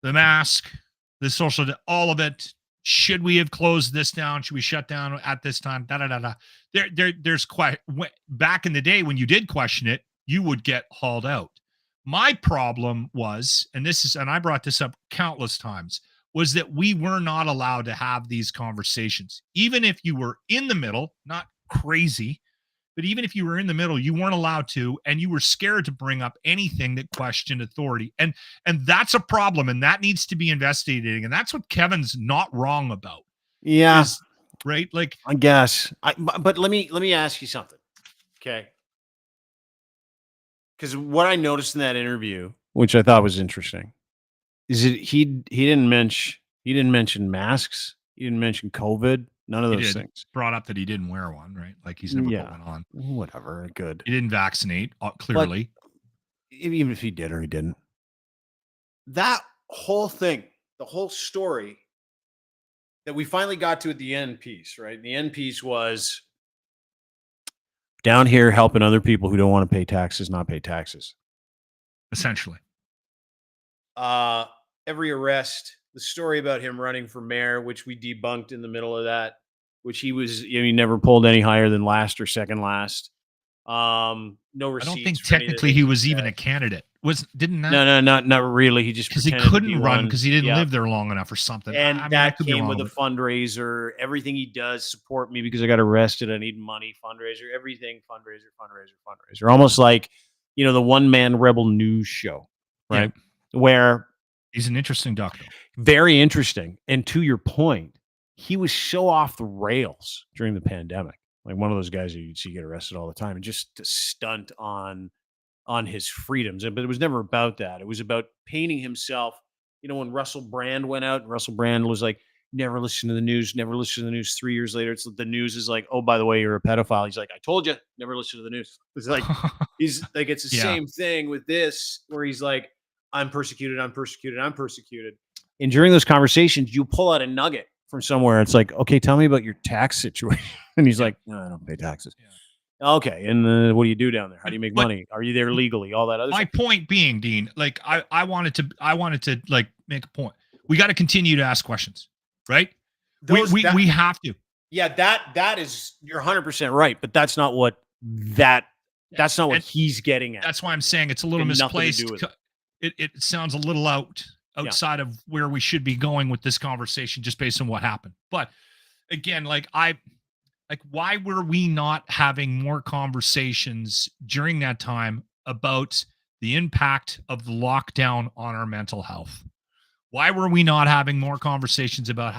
the mask, the social, all of it, should we have closed this down? Should we shut down at this time? There's quite, back in the day when you did question it, you would get hauled out. My problem was, and I brought this up countless times, was that we were not allowed to have these conversations. Even if you were in the middle, not crazy, but even if you were in the middle, you weren't allowed to, and you were scared to bring up anything that questioned authority. And that's a problem, and that needs to be investigated. And that's what Kevin's not wrong about. Yeah. Right? Like, I guess. But let me ask you something. Okay. Because what I noticed in that interview, which I thought was interesting, is that he didn't mention masks. He didn't mention COVID. None of those things. Brought up that he didn't wear one, right? Like he's never put one on. Whatever. Good. He didn't vaccinate, clearly. But even if he did or he didn't. That whole thing, the whole story that we finally got to at the end piece, right? The end piece was down here helping other people who don't want to pay taxes not pay taxes. Essentially. Every arrest, the story about him running for mayor, which we debunked in the middle of that, which he never pulled any higher than last or second last. No receipts. I don't think technically he was even a candidate. No, not really. He just because he couldn't run because he didn't live there long enough or something. And that came with a fundraiser. Everything he does, support me because I got arrested. I need money. Fundraiser, everything. Fundraiser. Almost like, the one-man rebel news show, right? Yeah. Where he's an interesting doctor. Very interesting. And to your point, he was so off the rails during the pandemic. Like one of those guys who you'd see get arrested all the time, and just to stunt on on his freedoms. But it was never about that. It was about painting himself. You know, when Russell Brand went out, Russell Brand was like, never listen to the news, never listen to the news. 3 years later, the news is like, oh, by the way, you're a pedophile. He's like, I told you, never listen to the news. It's like, he's like, it's the same thing with this, where he's like, I'm persecuted, I'm persecuted, I'm persecuted. And during those conversations, you pull out a nugget from somewhere. It's like, okay, tell me about your tax situation. And he's like, no, I don't pay taxes. Yeah. Okay. And what do you do down there? How do you make money? Are you there legally? All that other My stuff. point being, Dean, like I wanted to like make a point. We got to continue to ask questions, right? We have to. Yeah, that is, you're 100% right, but that's not what that's not what he's getting at. That's why I'm saying it's a little misplaced. It sounds a little outside of where we should be going with this conversation, just based on what happened. But again, why were we not having more conversations during that time about the impact of the lockdown on our mental health? Why were we not having more conversations about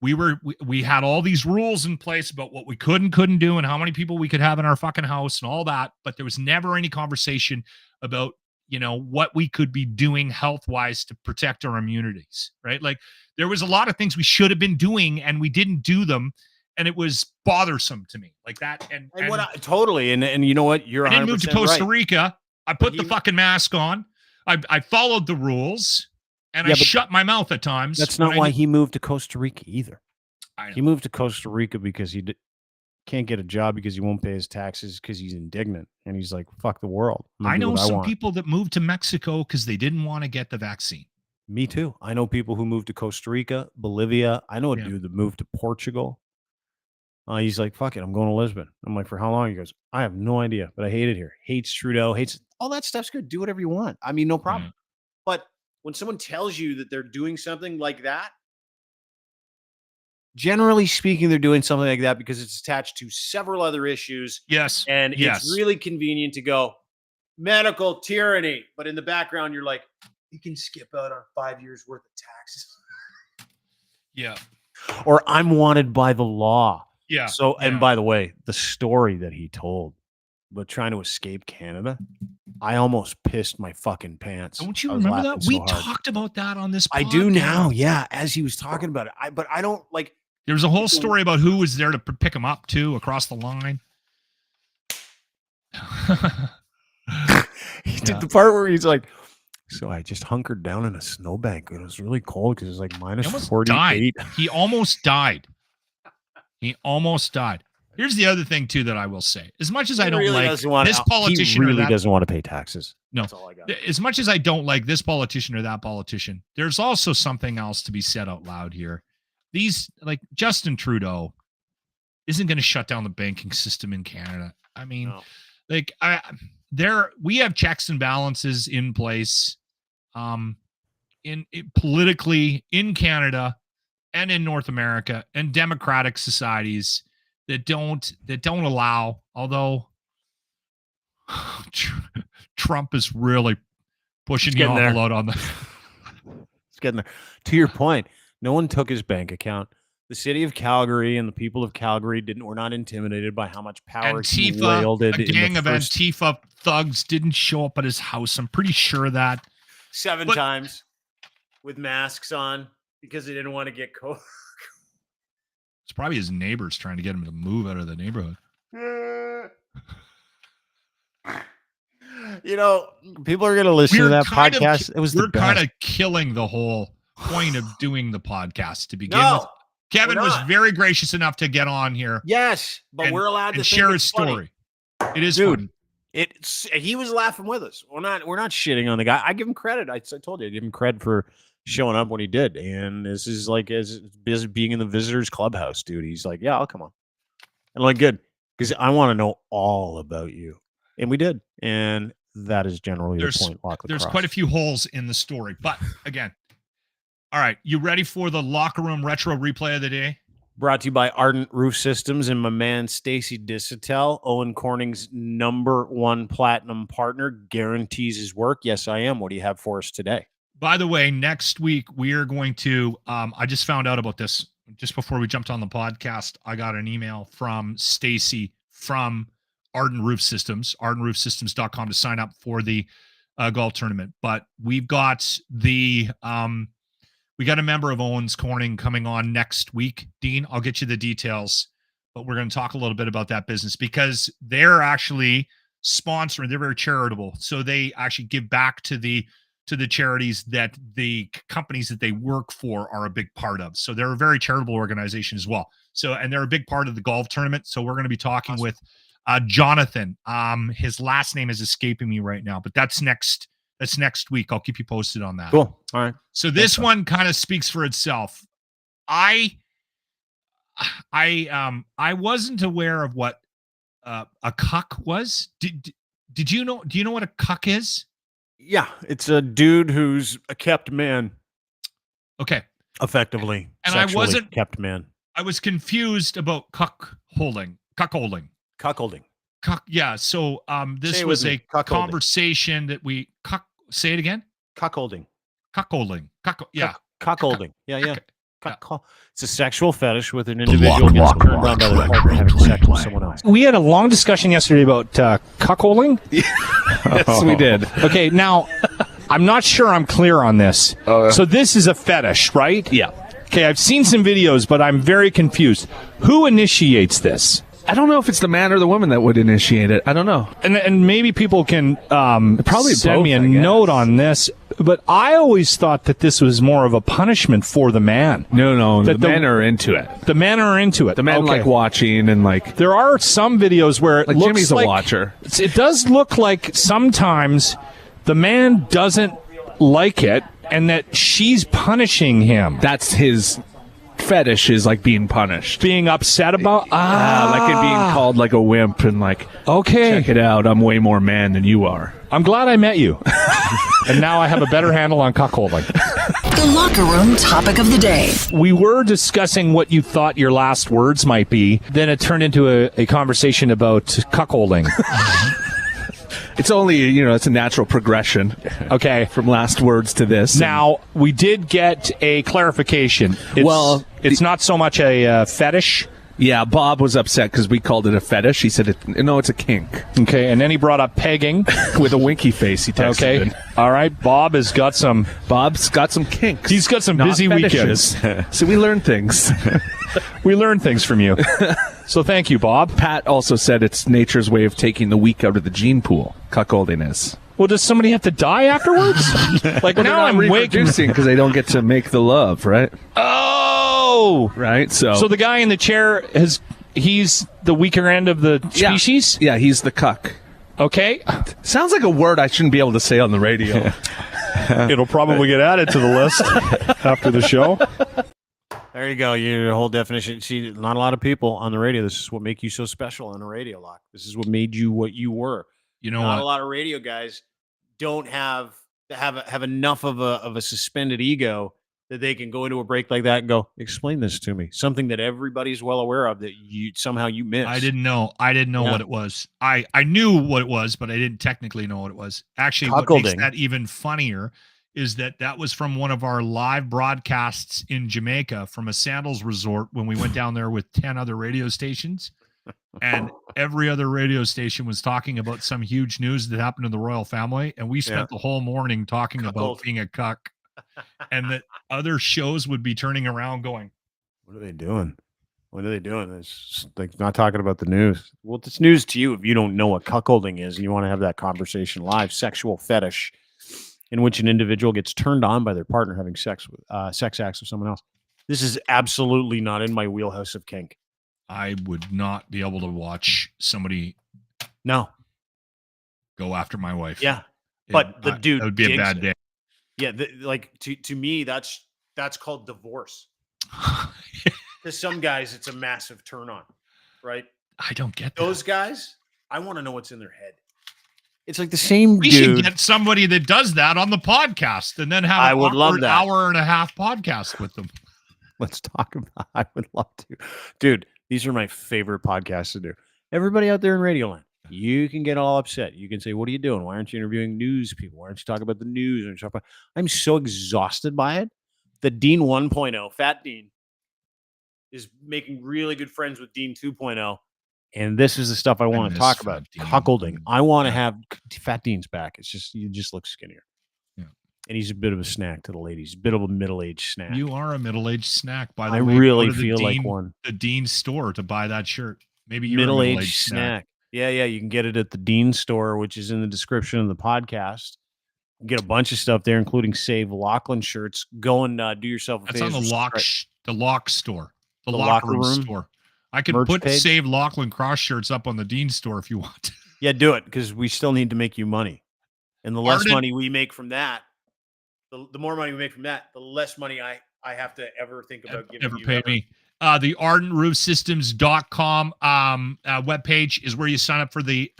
we had all these rules in place about what we could and couldn't do and how many people we could have in our fucking house and all that, but there was never any conversation about, what we could be doing health-wise to protect our immunities, right? Like, there was a lot of things we should have been doing and we didn't do them, and it was bothersome to me, like that. And totally. And you know what? You're 100% I didn't move to Costa Rica. I put the fucking mask on. I followed the rules, and I shut my mouth at times. That's not why he moved to Costa Rica either. He moved to Costa Rica because he can't get a job because he won't pay his taxes because he's indignant. And he's like, fuck the world. I know some people that moved to Mexico because they didn't want to get the vaccine. Me too. I know people who moved to Costa Rica, Bolivia. I know a dude that moved to Portugal. He's like, fuck it, I'm going to Lisbon. I'm like, for how long? He goes, I have no idea, but I hate it here. Hates Trudeau, hates all that stuff's good. Do whatever you want. I mean, no problem. But when someone tells you that they're doing something like that, generally speaking, they're doing something like that because it's attached to several other issues. Yes. And it's really convenient to go medical tyranny. But in the background, you're like, you can skip out on 5 years worth of taxes. Yeah. Or I'm wanted by the law. Yeah. So, and by the way, the story that he told about trying to escape Canada, I almost pissed my fucking pants. Don't you remember that? We talked about that on this podcast. I do now. Yeah. As he was talking about it. But I don't like. There was a whole story about who was there to pick him up too across the line. He did the part where he's like, so I just hunkered down in a snowbank. It was really cold because it was like minus 48. He almost died. He almost died. Here's the other thing too that I will say. As much as I don't like this politician, he really doesn't want to pay taxes. No. That's all I got. As much as I don't like this politician or that politician, there's also something else to be said out loud here. These, like, Justin Trudeau isn't going to shut down the banking system in Canada. I mean, we have checks and balances in place, politically in Canada and in North America, and democratic societies that don't allow. Although Trump is really pushing the envelope on the. It's getting there. To your point. No one took his bank account. The city of Calgary and the people of Calgary were not intimidated by how much power he wielded. A gang of Antifa thugs didn't show up at his house. I'm pretty sure of that. 7 times with masks on because they didn't want to get COVID. It's probably his neighbors trying to get him to move out of the neighborhood. People are going to listen to that podcast. We're kind of killing the whole point of doing the podcast to begin with. Kevin was very gracious enough to get on here. Yes, but we're allowed to share his story. It is funny. He was laughing with us. We're not shitting on the guy. I give him credit. I told you, I give him credit for showing up when he did. And this is like as being in the visitors clubhouse, dude. He's like, yeah, I'll come on. And like, good, because I want to know all about you. And we did. And that is generally the point. There's quite a few holes in the story, but again. All right, you ready for the locker room retro replay of the day? Brought to you by Ardent Roof Systems and my man Stacy Dissatel, Owen Corning's #1 platinum partner, guarantees his work. Yes, I am. What do you have for us today? By the way, next week we are going to. I just found out about this just before we jumped on the podcast. I got an email from Stacy from Arden Roof Systems, ardenroofsystems.com to sign up for the golf tournament. But we've got we got a member of Owens Corning coming on next week. Dean, I'll get you the details, but we're going to talk a little bit about that business because they're actually sponsoring. They're very charitable. So they actually give back to the charities that the companies that they work for are a big part of. So they're a very charitable organization as well. So, and they're a big part of the golf tournament. So we're going to be talking with Jonathan. His last name is escaping me right now, but that's next week. I'll keep you posted on that. Cool. All right. So this one kind of speaks for itself. I wasn't aware of what a cuck was. Did you know? Do you know what a cuck is? Yeah, it's a dude who's a kept man. Okay. Effectively. And I wasn't kept man. I was confused about cuckolding. Yeah. So this was a conversation that we say it again. Cuckolding. Yeah. Cuckolding. Yeah. It's a sexual fetish with an individual who gets turned on by their partner having sex with someone else. We had a long discussion yesterday about cuckolding. Yes, we did. Okay, now I'm not sure I'm clear on this. So this is a fetish, right? Yeah. Okay, I've seen some videos, but I'm very confused. Who initiates this? I don't know if it's the man or the woman that would initiate it. I don't know. And maybe people can Probably send both, me a I guess. note on this. But I always thought that this was more of a punishment for the man. No, That the men are into it. The men are into it. The men like watching and like There are some videos where it like looks Jimmy's like a watcher. It does look like sometimes the man doesn't like it and that she's punishing him. That's his fetish, is like being punished. Being upset about like it being called like a wimp and like, okay, check it out, I'm way more man than you are. I'm glad I met you. And now I have a better handle on cuckolding. The locker room topic of the day. We were discussing what you thought your last words might be. Then it turned into a conversation about cuckolding. It's only, it's a natural progression. Okay. From last words to this. Now, we did get a clarification. It's not so much a fetish. Yeah, Bob was upset because we called it a fetish. He said, it's a kink. Okay, and then he brought up pegging. With a winky face, he texted Okay. in. All right, Bob's got some kinks. He's got some not busy fetishes. weekends. So we learn things. We learn things from you. So thank you, Bob. Pat also said it's nature's way of taking the weak out of the gene pool. Cuckolding is. Well, does somebody have to die afterwards? Like, Well, now I'm reproducing because they don't get to make the love, right? Oh! Right? So the guy in the chair, he's the weaker end of the species? Yeah, he's the cuck. Okay. Sounds like a word I shouldn't be able to say on the radio. It'll probably get added to the list after the show. There you go. Your whole definition. See, not a lot of people on the radio. This is what make you so special on a radio lock. This is what made you what you were. You know not what? A lot of radio guys don't have enough of a suspended ego that they can go into a break like that and go, explain this to me. Something that everybody's well aware of that you missed. I didn't know what it was. I knew what it was, but I didn't technically know what it was. Actually, what makes that even funnier is that was from one of our live broadcasts in Jamaica from a sandals resort when we went down there with 10 other radio stations. And every other radio station was talking about some huge news that happened in the royal family. And we spent the whole morning talking about being a cuck. And that other shows would be turning around going, what are they doing? What are they doing? It's like not talking about the news. Well, it's news to you if you don't know what cuckolding is and you want to have that conversation live. Sexual fetish in which an individual gets turned on by their partner having sex acts with someone else. This is absolutely not in my wheelhouse of kink. I would not be able to watch somebody go after my wife. Yeah. But the dude, that would be a bad day. Yeah. To me, that's called divorce. To some guys, it's a massive turn on, right? I don't get that. Those guys, I want to know what's in their head. It's like the same we dude. should get somebody that does that on the podcast and then have an hour and a half podcast with them. Let's talk about I would love to. Dude, these are my favorite podcasts to do. Everybody out there in Radio Land, you can get all upset. You can say, what are you doing? Why aren't you interviewing news people? Why aren't you talking about the news? I'm so exhausted by it. The Dean 1.0, Fat Dean, is making really good friends with Dean 2.0. And this is the stuff I want to talk about. Fat Dean. Cuckolding. I want to Yeah. have Fat Dean's back. It's just, you just look skinnier. Yeah. And he's a bit of a snack to the ladies. A bit of a middle-aged snack. You are a middle-aged snack, by the I way. really Go to the feel like Dean- one. The Dean's store to buy that shirt. Maybe you're a Middle-aged snack. Yeah. You can get it at the Dean store, which is in the description of the podcast. You get a bunch of stuff there, including Save Lachlan shirts. Go and do yourself a That's favor. on the lock store. The locker locker room room store. I could merch put page? Save Lachlan cross shirts up on the Dean store if you want. Yeah, do it, because we still need to make you money. And the less Arden- money we make from that, the more money we make from that, the less money I have to ever think about giving Never you. pay me. The ArdenRoofSystems.com webpage is where you sign up for the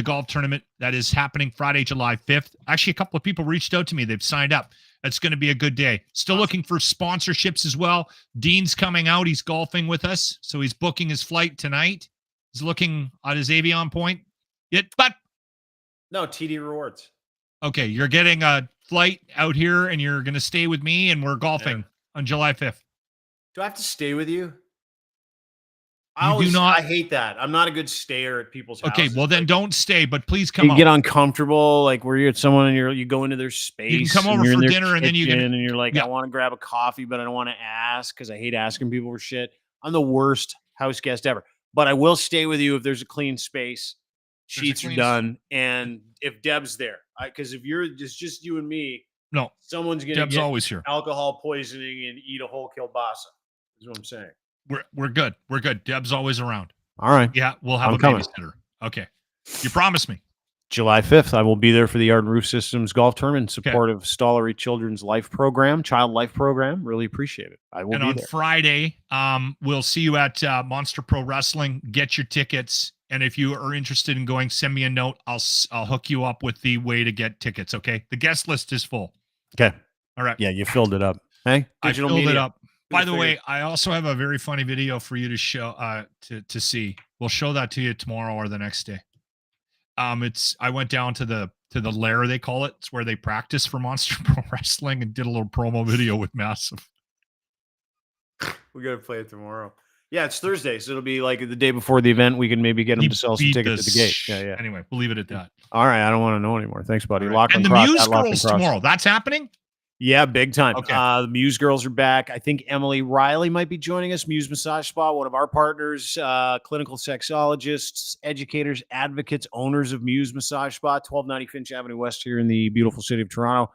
golf tournament that is happening Friday, July 5th. Actually, a couple of people reached out to me. They've signed up. It's going to be a good day. Still looking for sponsorships as well. Dean's coming out. He's golfing with us. So he's booking his flight tonight. He's looking at his Avion point. But No, TD Rewards. okay, you're getting a flight out here and you're going to stay with me and we're golfing on July 5th. Do I have to stay with you? You do not- I hate that. I'm not a good stayer at people's Okay, houses. well then Like, don't stay, but please come you out. get uncomfortable, like where you're at someone and you go into their space. come and over you're in for their dinner and then you kitchen can- and you're like, Yeah. I want to grab a coffee, but I don't want to ask because I hate asking people for shit. I'm the worst house guest ever. But I will stay with you if there's a clean space. There's a Sheets are clean done, and if Deb's there, because if you're just you and me, No, someone's gonna Deb's get always here. alcohol poisoning and eat a whole kielbasa. Is what I'm saying. We're good. We're good. Deb's always around. All right. Yeah, we'll have I'm a coming. babysitter. Okay. You promised me. July 5th, I will be there for the Arden Roof Systems golf tournament in support of Stollery Children's Life Program, Child Life Program. Really appreciate it. I will And be on there. Friday, we'll see you at Monster Pro Wrestling. Get your tickets. And if you are interested in going, send me a note. I'll hook you up with the way to get tickets. Okay. The guest list is full. Okay. All right. Yeah, you filled it up. Hey, I digital filled it media. up. By the Figured. way, I also have a very funny video for you to show to see. We'll show that to you tomorrow or the next day. I went down to the lair, they call it. It's where they practice for Monster Pro Wrestling, and did a little promo video with Massive. We got to play it tomorrow. Yeah, it's Thursday, so it'll be like the day before the event. We can maybe get them to sell some Beat tickets at the gate. Yeah, yeah. Anyway, we'll leave it at that. All right, I don't want to know anymore. Thanks, buddy. All right. Lock And the cross, Muse at Lock Girls Cross. tomorrow. That's happening? Yeah, big time. Okay. The Muse girls are back. I think Emily Riley might be joining us. Muse Massage Spa, one of our partners, clinical sexologists, educators, advocates, owners of Muse Massage Spa, 1290 Finch Avenue West here in the beautiful city of Toronto.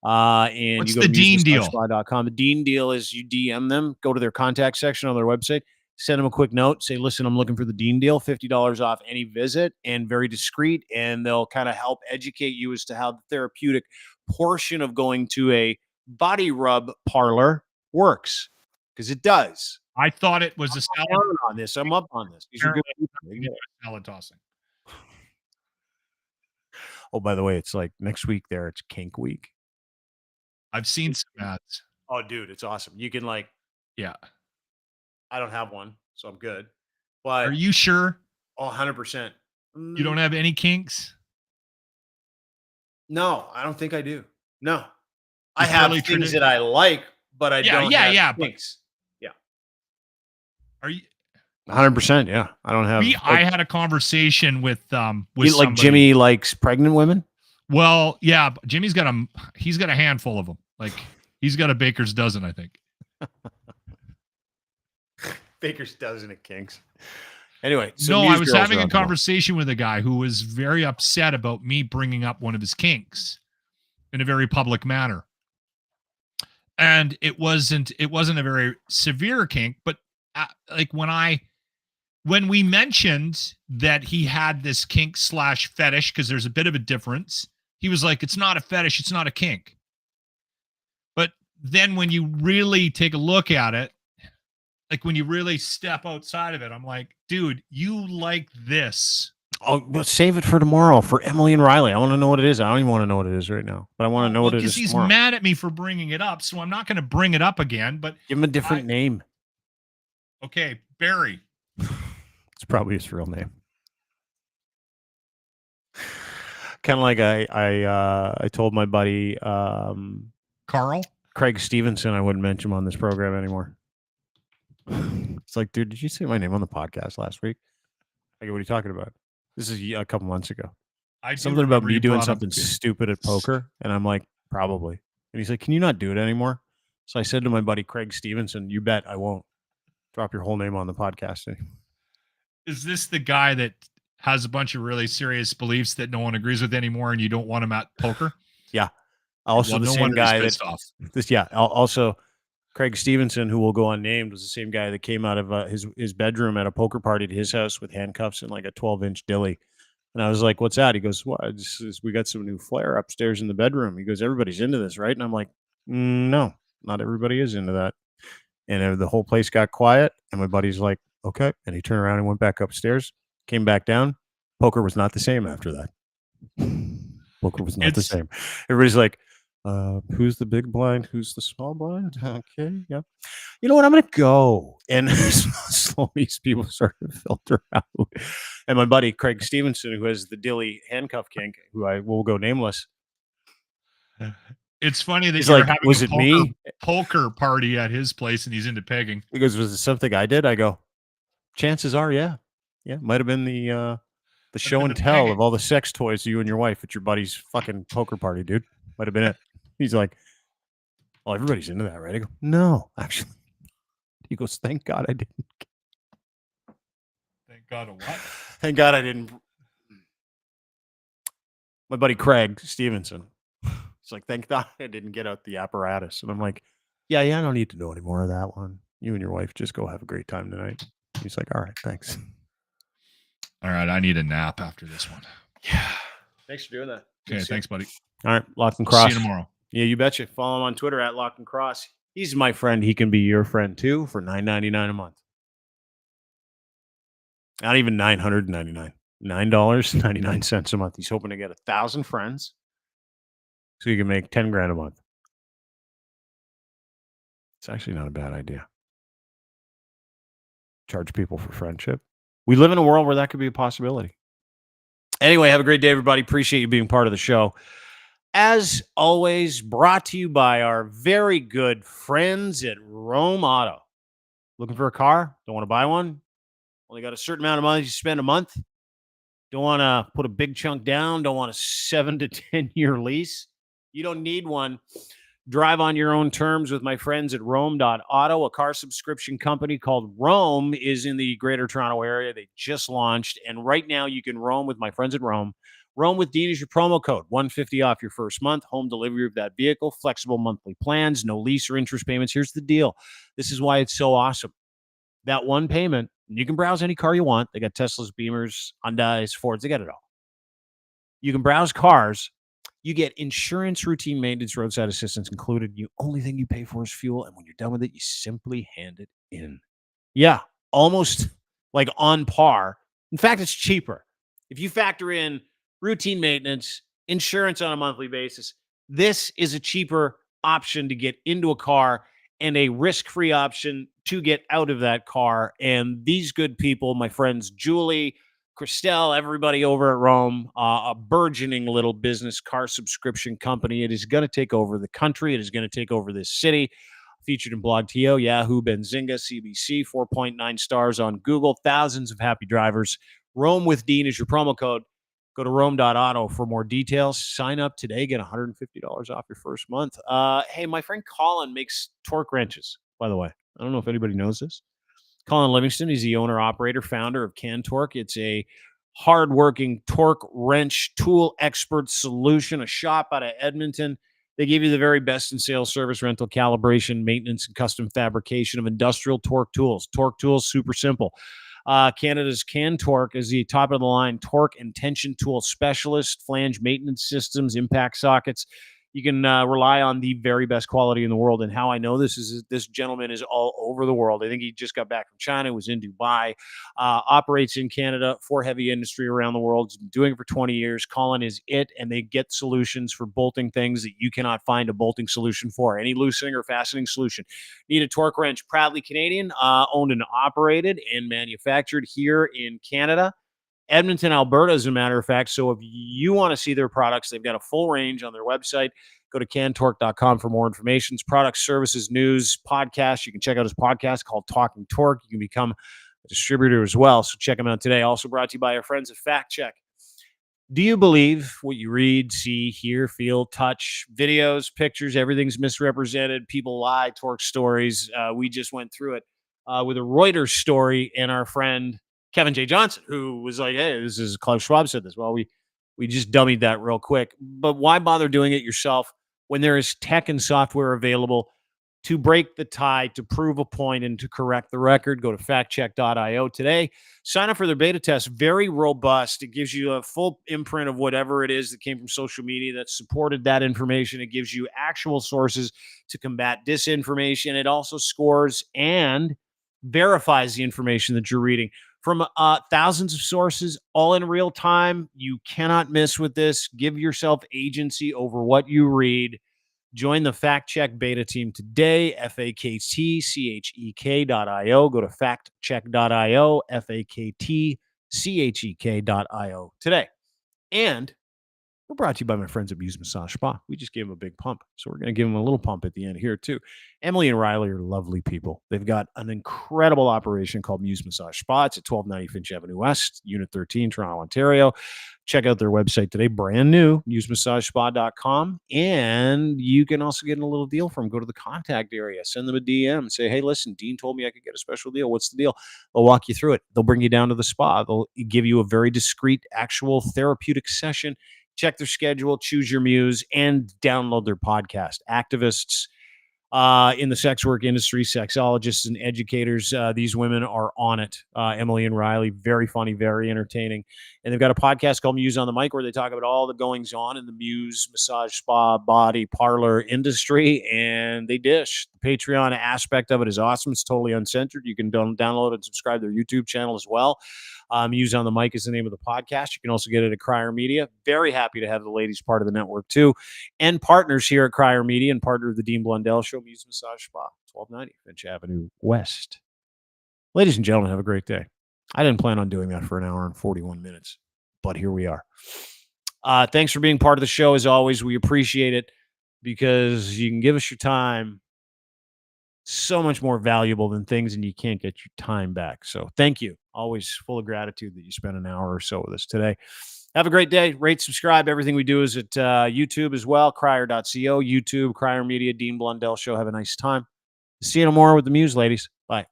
And What's you go the to Dean deal? musemassagespa.com. The Dean deal is you DM them, go to their contact section on their website, send them a quick note, say, listen, I'm looking for the Dean deal, $50 off any visit, and very discreet. And they'll kind of help educate you as to how the therapeutic portion of going to a body rub parlor works, because it does. I thought it was a I'm salad, on this. I'm up on this. These are good people. Yeah. salad tossing. Oh, by the way, it's like next week there, it's kink week. I've seen some ads. Oh, dude, it's awesome. You can Yeah. I don't have one, so I'm good. But Are you sure 100%. you don't have any kinks? No, I don't think I do. No. I It's have really things that I like, but I don't have but kinks. are you? 100%, yeah. I don't have I had a conversation with like somebody. Jimmy likes pregnant women. Well, yeah, but Jimmy's got a handful of them. Like he's got a baker's dozen, I think. Baker's dozen of kinks. Anyway, No, Muse I was girls having are a on board. conversation with a guy who was very upset about me bringing up one of his kinks in a very public manner. And it wasn't a very severe kink, but like when we mentioned that he had this kink / fetish, because there's a bit of a difference, he was like, it's not a fetish, it's not a kink. But then when you really take a look at it, like when you really step outside of it, I'm like, dude, you like this. Oh, but save it for tomorrow for Emily and Riley. I want to know what it is. I don't even want to know what it is right now, but I want to know what it is Because he's tomorrow. mad at me for bringing it up, so I'm not going to bring it up again. But Give him a different name. okay, Barry. It's probably his real name. Kind of like I told my buddy Carl. Craig Stevenson I wouldn't mention him on this program anymore. It's like, dude, did you say my name on the podcast last week? I go, what are you talking about? This is a couple months ago. I do Something about remember me you doing brought up- something stupid at poker. And I'm like, probably. And he's like, can you not do it anymore? So I said to my buddy, Craig Stevenson, you bet I won't drop your whole name on the podcast anymore. Is this the guy that has a bunch of really serious beliefs that no one agrees with anymore and you don't want him at poker? Yeah. Also Well, the no same wonder he's guy that pissed off. Also Craig Stevenson, who will go unnamed, was the same guy that came out of his bedroom at a poker party at his house with handcuffs and like a 12-inch dilly. And I was like, what's that? He goes, well, we got some new flair upstairs in the bedroom. He goes, everybody's into this, right? And I'm like, no, not everybody is into that. And the whole place got quiet. And my buddy's like, okay. And he turned around and went back upstairs, came back down. Poker was not the same after that. Poker was not the same. Everybody's like, who's the big blind? Who's the small blind? Okay. Yep. You know what? I'm going to go. And slowly people started to filter out. And my buddy, Craig Stevenson, who has the dilly handcuff kink, who I will go nameless. It's funny that He's you're like, having was a it me? poker party at his place and he's into pegging. He goes, was it something I did? I go, chances are, yeah. Yeah. Might have been the show and tell of all the sex toys you and your wife at your buddy's fucking poker party, dude. Might have been it. He's like, well, everybody's into that, right? I go, no, actually. He goes, thank God I didn't. Thank God of what? Thank God I didn't. My buddy Craig Stevenson. It's like, thank God I didn't get out the apparatus. And I'm like, yeah, I don't need to know any more of that one. You and your wife just go have a great time tonight. He's like, all right, thanks. All right, I need a nap after this one. Yeah. Thanks for doing that. Okay, thanks, buddy. All right, Locked and Cross. See you tomorrow. Yeah, you betcha. Follow him on Twitter at Locked and Cross. He's my friend. He can be your friend too for $9.99 a month. Not even $999. $9.99 a month. He's hoping to get 1,000 friends so he can make 10 grand a month. It's actually not a bad idea. Charge people for friendship. We live in a world where that could be a possibility. Anyway, have a great day, everybody. Appreciate you being part of the show. As always, brought to you by our very good friends at Rome Auto. Looking for a car? Don't want to buy one? Only got a certain amount of money you spend a month? Don't want to put a big chunk down? Don't want a 7 to 10 year lease? You don't need one. Drive on your own terms with my friends at Rome.auto, a car subscription company called Rome is in the Greater Toronto area. They just launched, and right now you can roam with my friends at Rome. Rome with Dean is your promo code, $150 off your first month, home delivery of that vehicle, flexible monthly plans, no lease or interest payments. Here's the deal. This is why it's so awesome. That one payment, you can browse any car you want. They got Teslas, Beamers, Hyundais, Fords. They got it all. You can browse cars. You get insurance, routine maintenance, roadside assistance included. The only thing you pay for is fuel. And when you're done with it, you simply hand it in. Yeah, almost like on par. In fact, it's cheaper. If you factor in routine maintenance, insurance on a monthly basis, this is a cheaper option to get into a car and a risk-free option to get out of that car. And these good people, my friends Julie, Christelle, everybody over at Rome, a burgeoning little business car subscription company. It is going to take over the country. It is going to take over this city. Featured in BlogTO, Yahoo, Benzinga, CBC, 4.9 stars on Google. Thousands of happy drivers. Rome with Dean is your promo code. Go to Rome.auto for more details. Sign up today. Get $150 off your first month. Hey, my friend Colin makes torque wrenches, by the way. I don't know if anybody knows this. Colin Livingston, he's the owner, operator, founder of Can Torque. It's a hardworking torque wrench tool expert solution, a shop out of Edmonton. They give you the very best in sales, service, rental, calibration, maintenance, and custom fabrication of industrial torque tools. Torque tools, super simple. Canada's Can Torque is the top-of-the-line torque and tension tool specialist, flange maintenance systems, impact sockets. You can rely on the very best quality in the world. And how I know this is this gentleman is all over the world. I think he just got back from China, was in Dubai, operates in Canada for heavy industry around the world. He's been doing it for 20 years. Colin is it, and they get solutions for bolting things that you cannot find a bolting solution for. Any loosening or fastening solution. Need a torque wrench, proudly Canadian, owned and operated and manufactured here in Canada. Edmonton, Alberta, as a matter of fact. So if you want to see their products, they've got a full range on their website. Go to cantorque.com for more information. Products, services, news, podcasts. You can check out his podcast called Talking Torque. You can become a distributor as well. So check them out today. Also brought to you by our friends at faktChek'd. Do you believe what you read, see, hear, feel, touch, videos, pictures, everything's misrepresented? People lie, torque stories. We just went through it with a Reuters story, and our friend Kevin J. Johnson, who was like, hey, this is Klaus Schwab said this. Well, we just dummied that real quick. But why bother doing it yourself when there is tech and software available to break the tie, to prove a point, and to correct the record? Go to faktChek'd.io today. Sign up for their beta test. Very robust. It gives you a full imprint of whatever it is that came from social media that supported that information. It gives you actual sources to combat disinformation. It also scores and verifies the information that you're reading from thousands of sources, all in real time. You cannot miss with this. Give yourself agency over what you read. Join the faktChek'd beta team today, faktChek'd.io. Go to faktChek'd.io, faktChek'd.io today. And we're brought to you by my friends at Muse Massage Spa. We just gave them a big pump, so we're going to give them a little pump at the end here too. Emily and Riley are lovely people. They've got an incredible operation called Muse Massage Spa. It's at 1290 Finch Avenue West, Unit 13, Toronto, Ontario. Check out their website today, brand new, musemassagespA.com. And you can also get a little deal from them. Go to the contact area, send them a DM, say, hey, listen, Dean told me I could get a special deal. What's the deal? They'll walk you through it. They'll bring you down to the spa. They'll give you a very discreet, actual therapeutic session. Check their schedule, choose your muse, and download their podcast. Activists in the sex work industry, sexologists and educators, these women are on it. Emily and Riley, very funny, very entertaining. And they've got a podcast called Muse on the Mic where they talk about all the goings on in the Muse massage spa body parlor industry, and they dish. The Patreon aspect of it is awesome. It's totally uncensored. You can download and subscribe to their YouTube channel as well. Muse on the Mic is the name of the podcast. You can also get it at Crier Media. Very happy to have the ladies part of the network too, and partners here at Crier Media and partner of the Dean Blundell Show, Muse Massage Spa, 1290 Finch Avenue West. Ladies and gentlemen, have a great day. I didn't plan on doing that for an hour and 41 minutes, but here we are. Thanks for being part of the show. As always, we appreciate it because you can give us your time. So much more valuable than things, and you can't get your time back. So thank you. Always full of gratitude that you spent an hour or so with us today. Have a great day. Rate, subscribe. Everything we do is at YouTube as well, crier.co, YouTube, Crier Media, Dean Blundell Show. Have a nice time. See you tomorrow with the Muse, ladies. Bye.